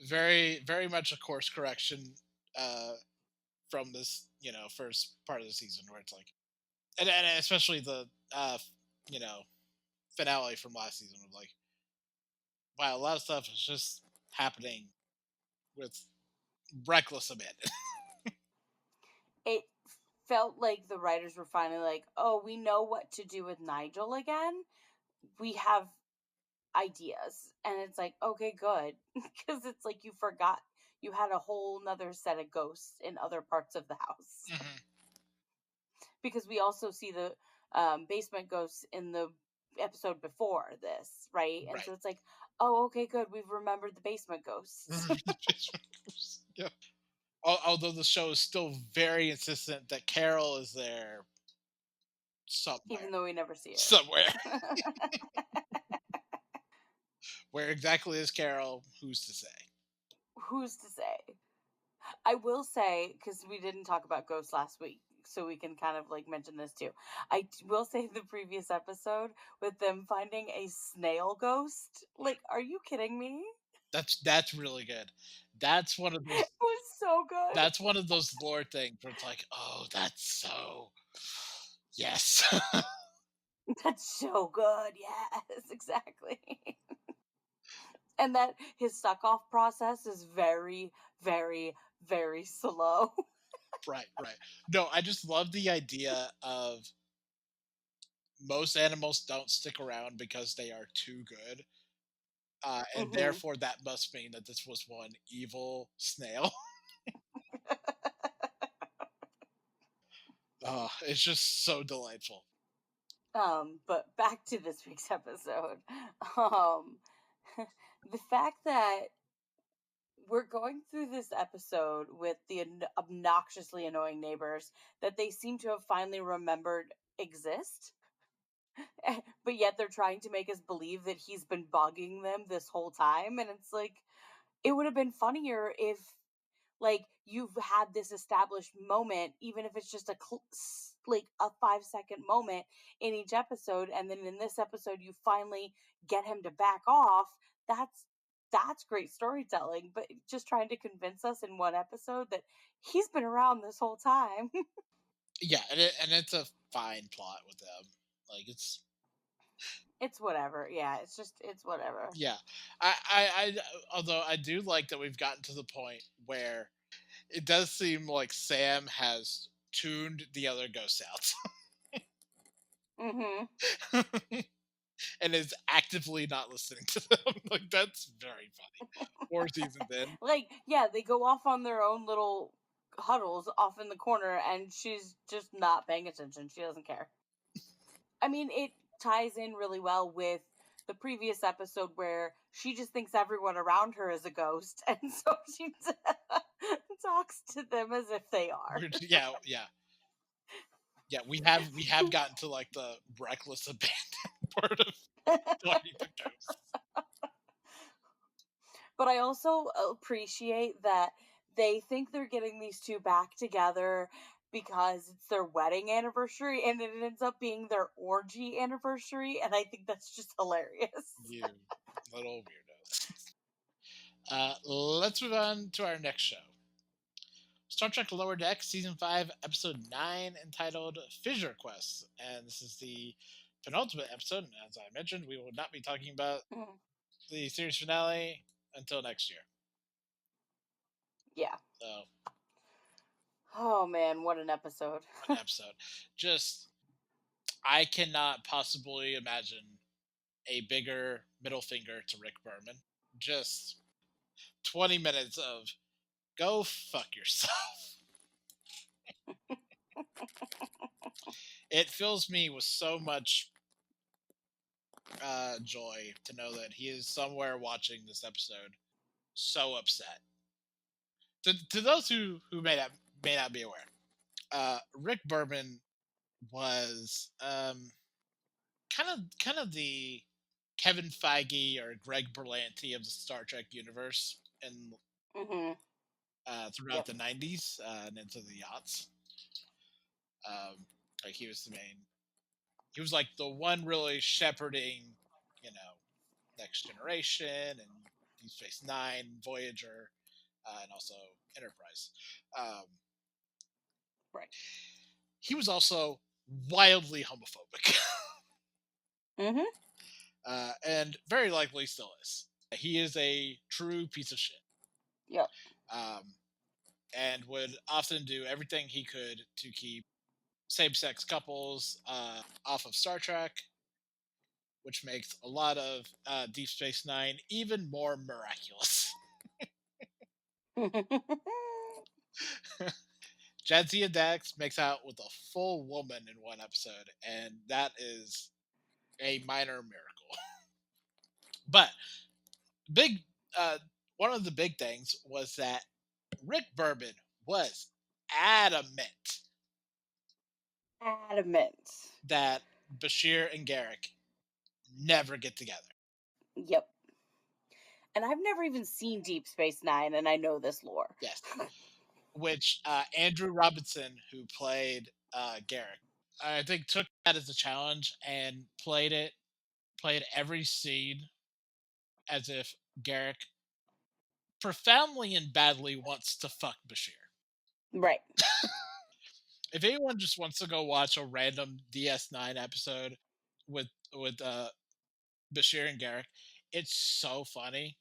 Very much a course correction uh, from this, first part of the season, where it's like, and especially the you know finale from last season was like, wow, a lot of stuff is just happening with reckless abandon. It felt like the writers were finally like, oh, we know what to do with Nigel again. We have ideas. And it's like, okay, good. Because it's like you forgot you had a whole nother set of ghosts in other parts of the house. Mhm. Because we also see the basement ghosts in the episode before this, right? And Right. so it's like, oh, okay, good. We've remembered the basement ghosts. Yeah. Although the show is still very insistent that Carol is there somewhere. Even though we never see Somewhere. her. Where exactly is Carol? Who's to say? Who's to say? I will say, because we didn't talk about ghosts last week, so we can kind of like mention this too. Will say the previous episode with them finding a snail ghost. Like, are you kidding me? That's really good. That's one of those It was so good. that's one of those lore things where it's like, oh, that's so yes. That's so good. Yes, exactly. And that his suck off process is very, very, very slow. Right, right. No, I just love the idea of most animals don't stick around because they are too good. And Hmm. therefore that must mean that this was one evil snail. It's just so delightful. But back to this week's episode. Um, the fact that we're going through this episode with the obnoxiously annoying neighbors that they seem to have finally remembered exist, but yet they're trying to make us believe that he's been bugging them this whole time. And it's like, it would have been funnier if like you've had this established moment, even if it's just like a 5-second moment in each episode, and then in this episode you finally get him to back off. That's great storytelling, but just trying to convince us in one episode that he's been around this whole time. Yeah, and it's a fine plot with them. Like it's It's whatever. Yeah, it's whatever. yeah. I although I do like that we've gotten to the point where it does seem like Sam has tuned the other ghosts Mhm. out and is actively not listening to them. Like that's very funny. 4 seasons in. Like, yeah, they go off on their own little huddles off in the corner, and she's just not paying attention. She doesn't care. I mean, it ties in really well with the previous episode where she just thinks everyone around her is a ghost, and so she talks to them as if they are. Yeah, yeah, yeah. We have gotten to like the reckless abandon part of talking to ghosts. But I also appreciate that they think they're getting these two back together because it's their wedding anniversary and it ends up being their orgy anniversary, and I think that's just hilarious. You little weirdos. Let's move on to our next show. Star Trek Lower Deck, Season 5, Episode 9, entitled Fissure Quest. And this is the penultimate episode. And as I mentioned, we will not be talking about Mm, the series finale until next year. yeah. So, Oh man, what an episode. one episode. Just, I cannot possibly imagine a bigger middle finger to Rick Berman. Just 20 minutes of go fuck yourself. It fills me with so much joy to know that he is somewhere watching this episode so upset. To those who may not be aware, Rick Berman was kind of the Kevin Feige or Greg Berlanti of the Star Trek universe, and Hmm. throughout Yep. the '90s and into the aughts. Like he was the main. He was like the one really shepherding, you know, Next Generation and Deep Space Nine, Voyager, and also Enterprise. Um, Right. he was also wildly homophobic, Hmm. and very likely still is. He is a true piece of shit, Yep. um, and would often do everything he could to keep same-sex couples off of Star Trek, which makes a lot of Deep Space Nine even more miraculous. Jadzia Dax makes out with a full woman in one episode, and that is a minor miracle. But big, uh, one of the big things was that Rick Berman was adamant Adamant. that Bashir and Garrick never get together. Yep. And I've never even seen Deep Space Nine, and I know this lore. Yes, which Andrew Robinson, who played Garrick, I think took that as a challenge and played every scene as if Garrick profoundly and badly wants to fuck Bashir. Right. If anyone just wants to go watch a random DS9 episode with Bashir and Garrick, it's so funny.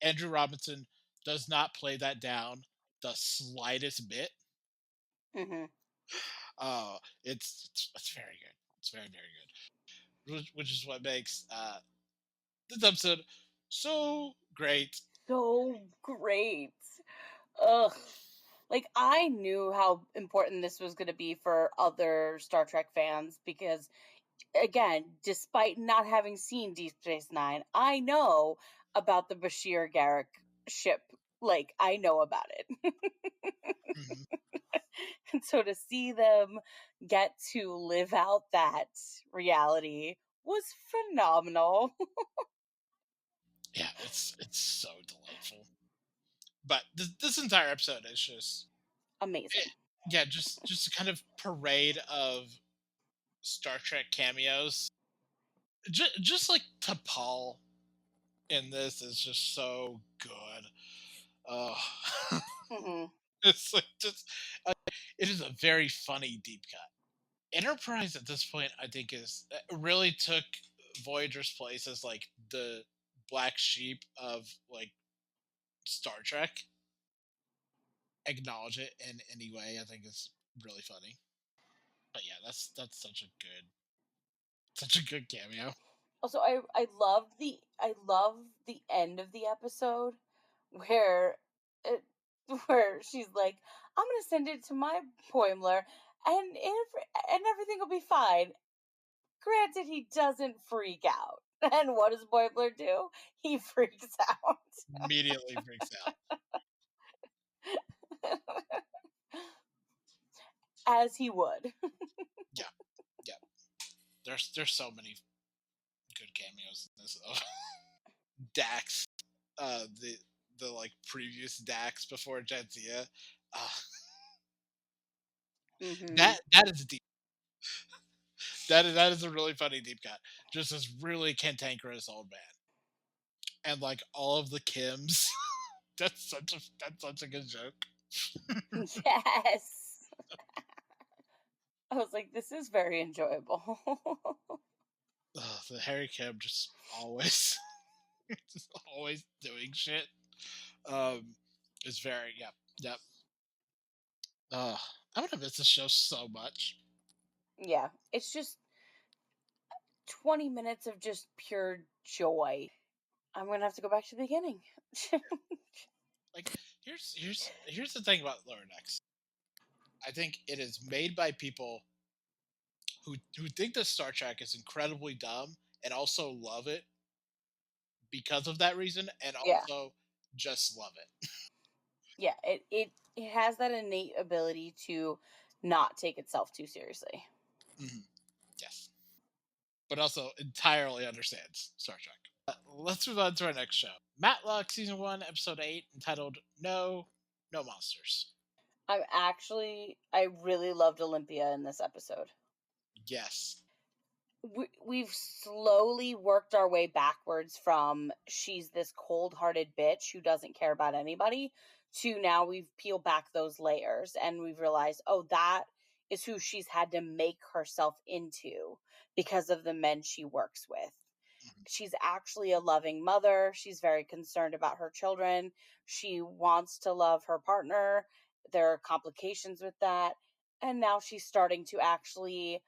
Andrew Robinson does not play that down the slightest bit. Hmm. It's very good. It's very very good, which is what makes this episode so great. So great. Ugh. Like, I knew how important this was going to be for other Star Trek fans because, again, despite not having seen Deep Space Nine, I know about the Bashir Garrick ship. Like, I know about it. Mhm. And so to see them get to live out that reality was phenomenal. Yeah, it's so delightful. But this entire episode is just Amazing. it, yeah, just a kind of parade of Star Trek cameos. Just like T'Pol in this is just so good. Oh, Hmm. it's like just it is a very funny deep cut. Enterprise at this point, I think, is really took Voyager's place as like the black sheep of like Star Trek. Acknowledge it in any way, I think is really funny. But yeah, that's such a good cameo. Also, I love the end of the episode where it, where she's like, "I'm gonna send it to my Poimler, and everything will be fine." Granted, he doesn't freak out. And what does Boibler do? He freaks out. Immediately freaks out. As he would. Yeah, yeah. There's so many good cameos in this. Dax, the like previous Dax before Jadzia. Uh, Hmm. that is deep. That is a really funny deep cut. Just this really cantankerous old man, and like all of the Kims. That's such a good joke. Yes. I was like, this is very enjoyable. The Harry Kim just always just always doing shit. Is very yep yep. Uh, I'm gonna miss the show so much. Yeah, it's just 20 minutes of just pure joy. I'm going to have to go back to the beginning. Like here's the thing about Lower Decks. I think it is made by people who think that Star Trek is incredibly dumb and also love it because of that reason, and Yeah. also just love it. Yeah, it has that innate ability to not take itself too seriously. Mhm. Yes, but also entirely understands Star Trek. Let's move on to our next show, Matlock, season 1, episode 8, entitled "No Monsters." I really loved Olympia in this episode. Yes, We've slowly worked our way backwards from she's this cold-hearted bitch who doesn't care about anybody to now we've peeled back those layers and we've realized, oh, that is who she's had to make herself into because of the men she works with. mhm, She's actually a loving mother. She's very concerned about her children. She wants to love her partner. There are complications with that. And now she's starting to actually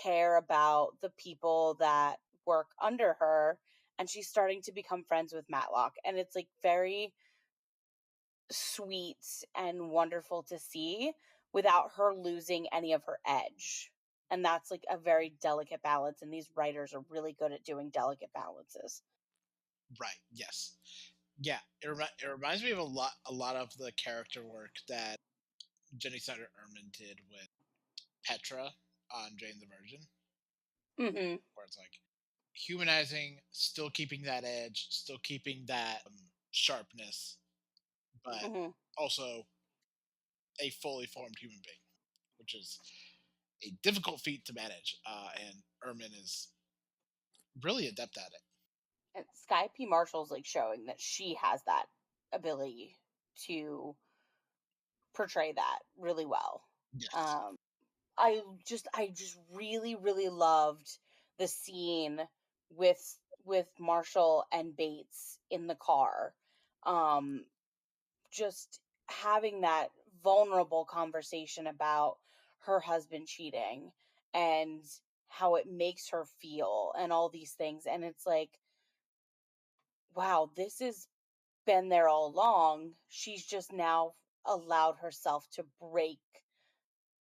care about the people that work under her. And she's starting to become friends with Matlock. And it's like very sweet and wonderful to see without her losing any of her edge. And that's like a very delicate balance. And these writers are really good at doing delicate balances. right. Yes, yeah. It reminds me of a lot of the character work that Jenny Snyder Erman did with Petra on Jane the Virgin, Hmm. where it's like humanizing, still keeping that edge, still keeping that sharpness, but Hmm. also a fully formed human being, which is a difficult feat to manage. And Erman is really adept at it. And Sky P. Marshall's like showing that she has that ability to portray that really well. Yes. Um, I just really, really loved the scene with Marshall and Bates in the car. Um, just having that vulnerable conversation about her husband cheating and how it makes her feel and all these things. And it's like, wow, this has been there all along. She's just now allowed herself to break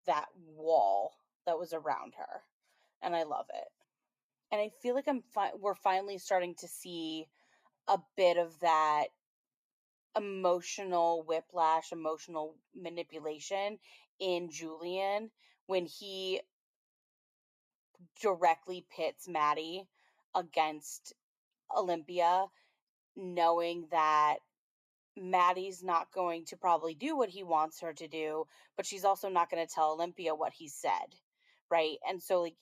that wall that was around her. And I love it. And I feel like we're finally starting to see a bit of that emotional whiplash, emotional manipulation in Julian when he directly pits Maddie against Olympia, knowing that Maddie's not going to probably do what he wants her to do, but she's also not going to tell Olympia what he said. Right. And so, like,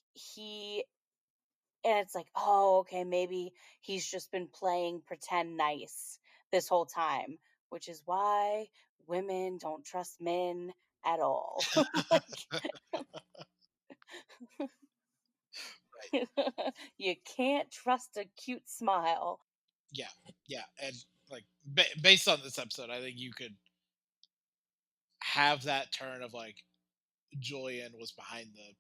and it's like, oh, okay, maybe he's just been playing pretend nice this whole time, which is why women don't trust men at all. Like, Right. you can't trust a cute smile. Yeah. Yeah. And like based on this episode, I think you could have that turn of like Julian was behind the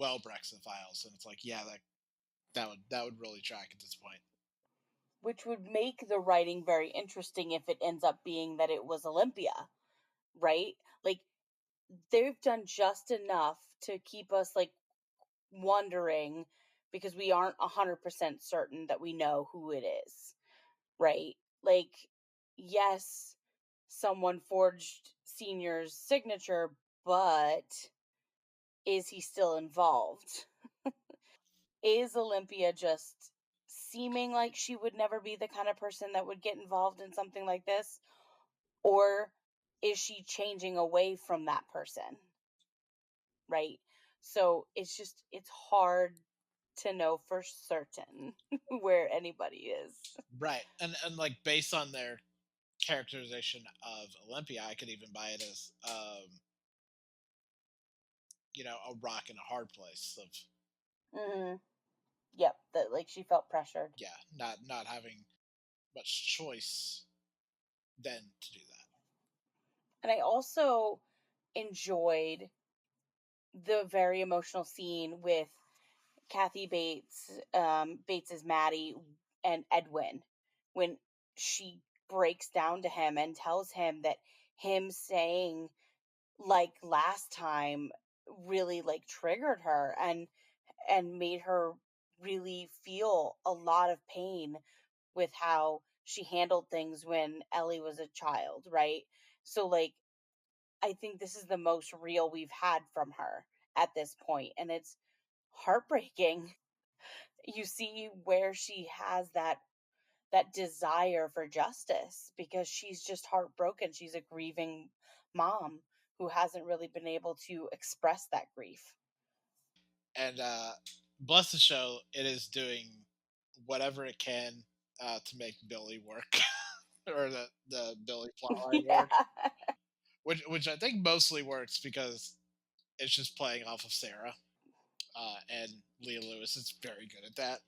Wellbrexit files, and it's like, yeah, that would really track at this point. Which would make the writing very interesting if it ends up being that it was Olympia, right? Like, they've done just enough to keep us like wondering because we aren't 100% certain that we know who it is, right? Like, yes, someone forged Senior's signature, but is he still involved? Is Olympia just seeming like she would never be the kind of person that would get involved in something like this? Or is she changing away from that person? Right? So it's hard to know for certain where anybody is. Right. And like based on their characterization of Olympia, I could even buy it as a rock in a hard place of Mhm. Yep, that like she felt pressured. yeah, not having much choice then to do that. And I also enjoyed the very emotional scene with Kathy Bates, Bates is Maddie, and Edwin, when she breaks down to him and tells him that him saying like last time really like triggered her and made her really feel a lot of pain with how she handled things when Ellie was a child, right? So like I think this is the most real we've had from her at this point, and it's heartbreaking. You see where she has that desire for justice because she's just heartbroken. She's a grieving mom who hasn't really been able to express that grief. And bless the show, it is doing whatever it can to make Billy work or the Billy plotline Yeah. work, which I think mostly works because it's just playing off of Sarah, and Leah Lewis is very good at that.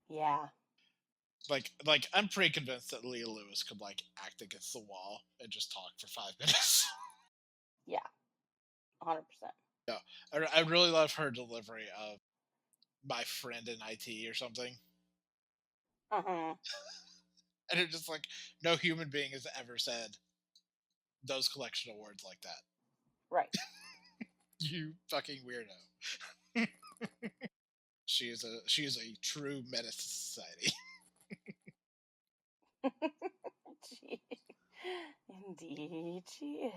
Yeah. Like I'm pretty convinced that Leah Lewis could like act against the wall and just talk for 5 minutes. Yeah. 100%. No, I really love her delivery of my friend in IT or something, Uh-huh. and it's just like no human being has ever said those collection of words like that. Right. You fucking weirdo. She is a true menace to society. She, indeed, she is.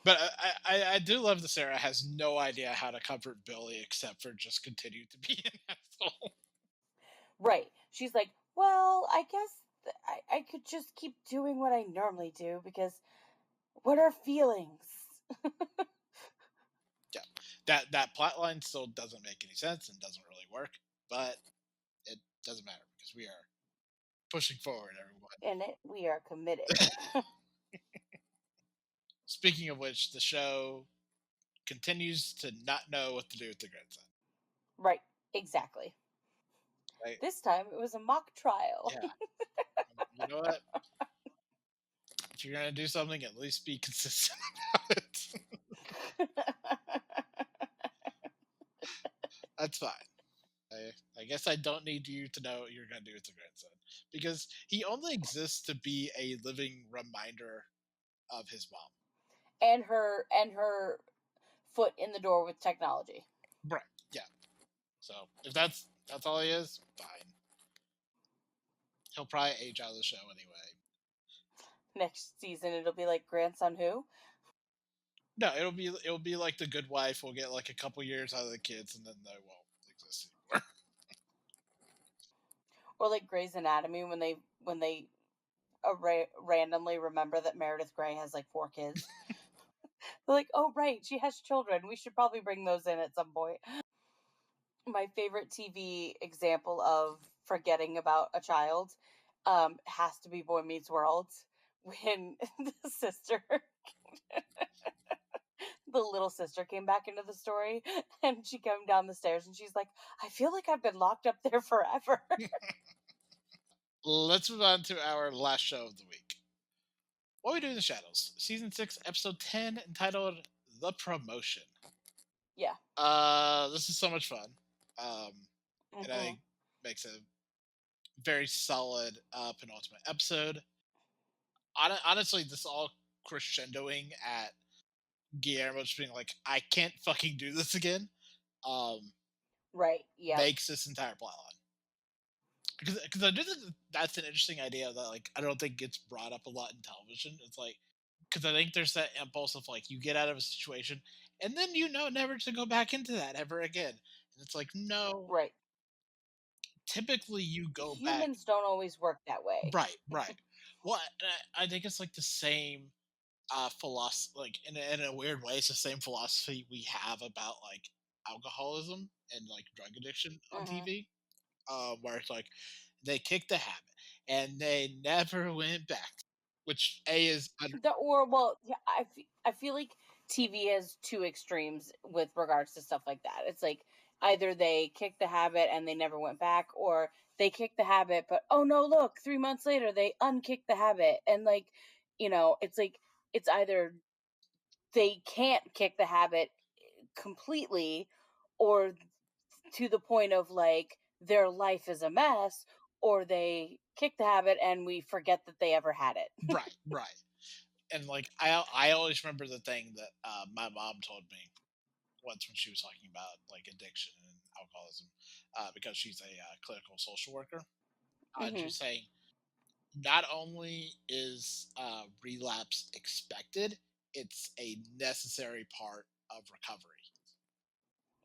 But I do love that Sarah has no idea how to comfort Billy except for just continue to be an asshole. Right. She's like, well, I guess I could just keep doing what I normally do because what are feelings? Yeah, that plot line still doesn't make any sense and doesn't really work, but it doesn't matter because we are pushing forward, everyone. In it, we are committed. Speaking of which, the show continues to not know what to do with the grandson. Right. Exactly. Right? This time it was a mock trial. Yeah. You know what? If you're gonna do something, at least be consistent about it. That's fine. I guess I don't need you to know what you're gonna do with the grandson because he only exists to be a living reminder of his mom. and her foot in the door with technology. Right. Yeah. So if that's all he is, fine. He'll probably age out of the show anyway. Next season it'll be like grandson who? No, it'll be like the Good Wife. We'll get like a couple years out of the kids, and then they won't exist anymore. Or like Grey's Anatomy when they randomly remember that Meredith Grey has like 4 kids. They're like, oh right, she has children. We should probably bring those in at some point. My favorite TV example of forgetting about a child has to be Boy Meets World when the sister, the little sister came back into the story and she came down the stairs and she's like, I feel like I've been locked up there forever. Let's move on to our last show of the week. What We Do in the Shadows, Season 6, Episode 10, entitled The Promotion. Yeah. This is so much fun. Um, and I Hmm. think makes a very solid penultimate episode. Honestly, this all crescendoing at Guillermo just being like, I can't fucking do this again. um, Right. Yep. makes this entire plotline. Because I do think that's an interesting idea that like I don't think gets brought up a lot in television. It's like because I think there's that impulse of like you get out of a situation and then you know never to go back into that ever again. And it's like no, Right. typically you go back. Humans don't always work that way. Right, right. Well, I think it's like the same philosophy, like in a weird way, it's the same philosophy we have about like alcoholism and like drug addiction on Hmm. TV, where it's like they kicked the habit and they never went back, which a is Or well, yeah, I feel like TV has two extremes with regards to stuff like that. It's like either they kicked the habit and they never went back, or they kicked the habit, but oh no, look, 3 months later they unkicked the habit, and like, it's like it's either they can't kick the habit completely, or to the point of like their life is a mess, or they kick the habit and we forget that they ever had it. right, right. And like I always remember the thing that my mom told me once when she was talking about like addiction and alcoholism, because she's a clinical social worker, and Hmm. she's saying not only is relapse expected, it's a necessary part of recovery,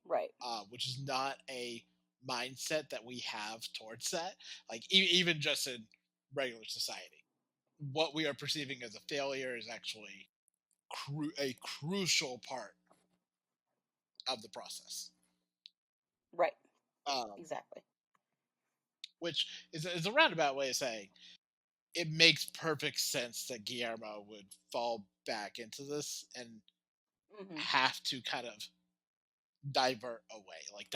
Right. which is not a mindset that we have towards that. Like even just in regular society, what we are perceiving as a failure is actually a crucial part of the process. Right. Um, Exactly. which is a roundabout way of saying it makes perfect sense that Guillermo would fall back into this and Hmm. have to kind of divert away. Like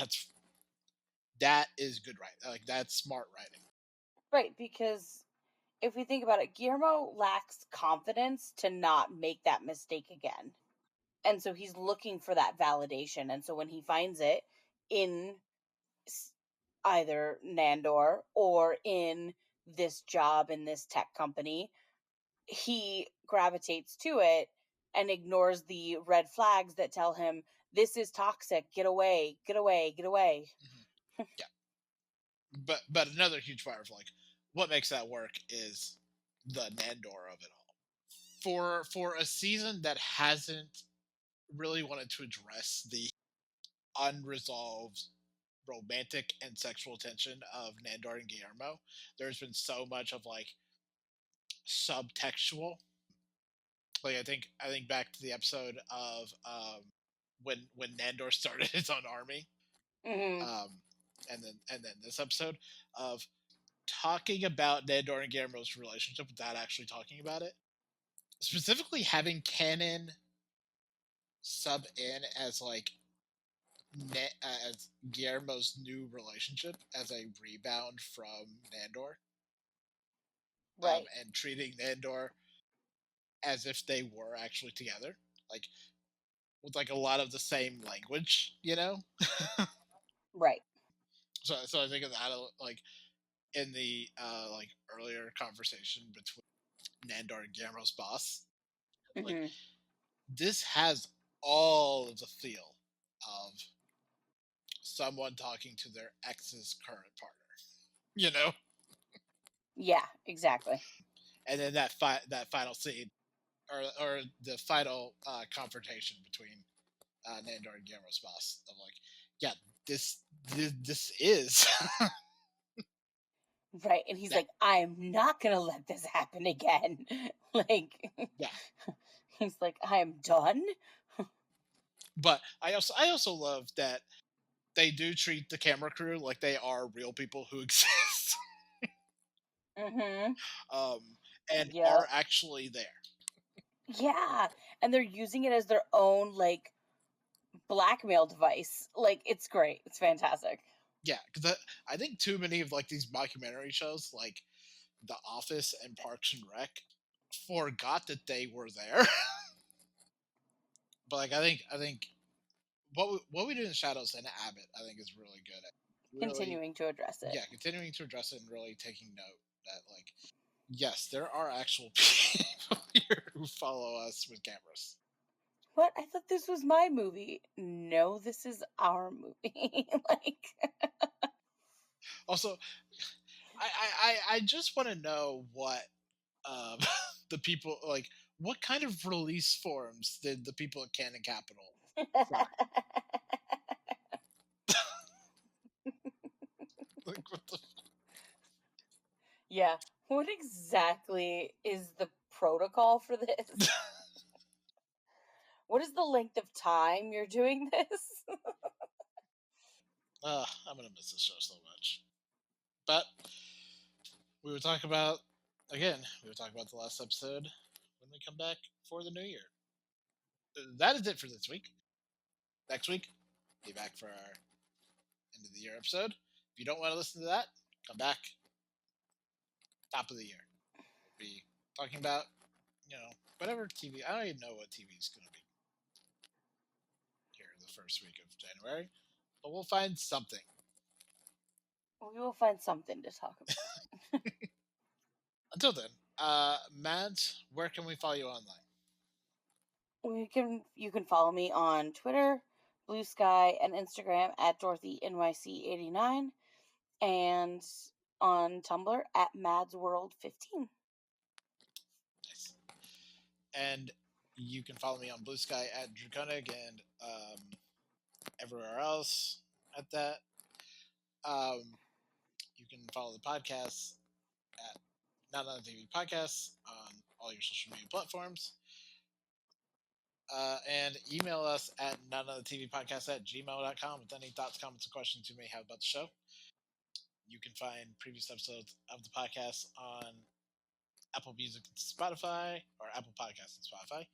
that is good writing. Like that's smart writing. Right, because if we think about it, Guillermo lacks confidence to not make that mistake again. And so he's looking for that validation. And so when he finds it in s- either Nandor or in this job in this tech company, he gravitates to it and ignores the red flags that tell him this is toxic. Get away, get away, get away. Mhm. Yeah, but another huge part of like what makes that work is the Nandor of it all. For a season that hasn't really wanted to address the unresolved romantic and sexual tension of Nandor and Guillermo, there's been so much of like subtextual. Like I think back to the episode of when Nandor started his own army, Hmm. um, and then this episode of talking about Nandor and Guillermo's relationship without actually talking about it. Specifically, having canon sub in as like as Guillermo's new relationship as a rebound from Nandor, Right. and treating Nandor as if they were actually together, like with like a lot of the same language, you know. Right. So I think of that like in the like earlier conversation between Nandor and Guillermo's boss, like Hmm. this has all of the feel of someone talking to their ex's current partner, you know. Yeah, exactly. And then that final scene or the final confrontation between Nandor and Guillermo's boss of like, yeah, this is Right. And he's that, like, I'm not going to let this happen again. Like, yeah. he's like, I am done. But I also love that they do treat the camera crew like they are real people who exist, Hmm. um, and are Yep. actually there. Yeah. And they're using it as their own, like, blackmail device. Like, it's great. It's fantastic. Yeah, because I think too many of like these mockumentary shows, like The Office and Parks and Rec, forgot that they were there. But like I think what we do in the shadows and Abbott, I think is really good at really, Continuing to address it. yeah, continuing to address it and really taking note that like yes, there are actual people here who follow us with cameras. What? I thought this was my movie. No, this is our movie. Like, Also, I just want to know what um, the people like. What kind of release forms did the people at Canon Capital sign? Like, what the yeah. What exactly is the protocol for this? What is the length of time you're doing this? I'm gonna miss this show so much. But we will talk about again. We will talk about the last episode when we come back for the new year. That is it for this week. Next week, be back for our end of the year episode. If you don't want to listen to that, come back top of the year. We'll be talking about whatever TV. I don't even know what TV is going to be here the first week of January, but we'll find something. We will find something to talk about. Until then, Matt, where can we follow you online? You can follow me on Twitter, Blue Sky, and Instagram at DorothyNYC89, and on Tumblr at MadsWorld15. Nice. And you can follow me on Blue Sky at Draconic and everywhere else at that. Um, you can follow the podcast at Not Another TV Podcasts on all your social media platforms. And email us at notanothertvpodcast at gmail.com with any thoughts, comments, or questions you may have about the show. You can find previous episodes of the podcast on Apple Music and Spotify, or Apple Podcasts and Spotify,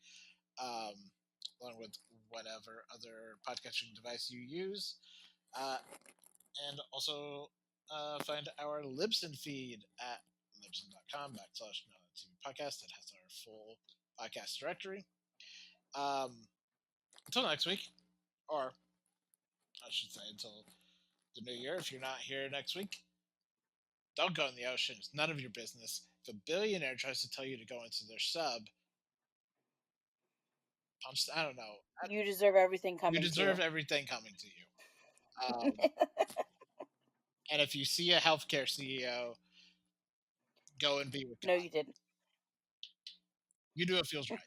along with whatever other podcasting device you use. Uh, and also find our Libsyn feed at libsyn.com/TV podcast. That has our full podcast directory. Um, until next week, or I should say until the new year. If you're not here next week, don't go in the ocean. It's none of your business. If a billionaire tries to tell you to go into their sub, I don't know. You deserve everything You coming to deserve you. everything coming to you. And if you see a healthcare CEO, go and be with No, God. you didn't. You do what feels right.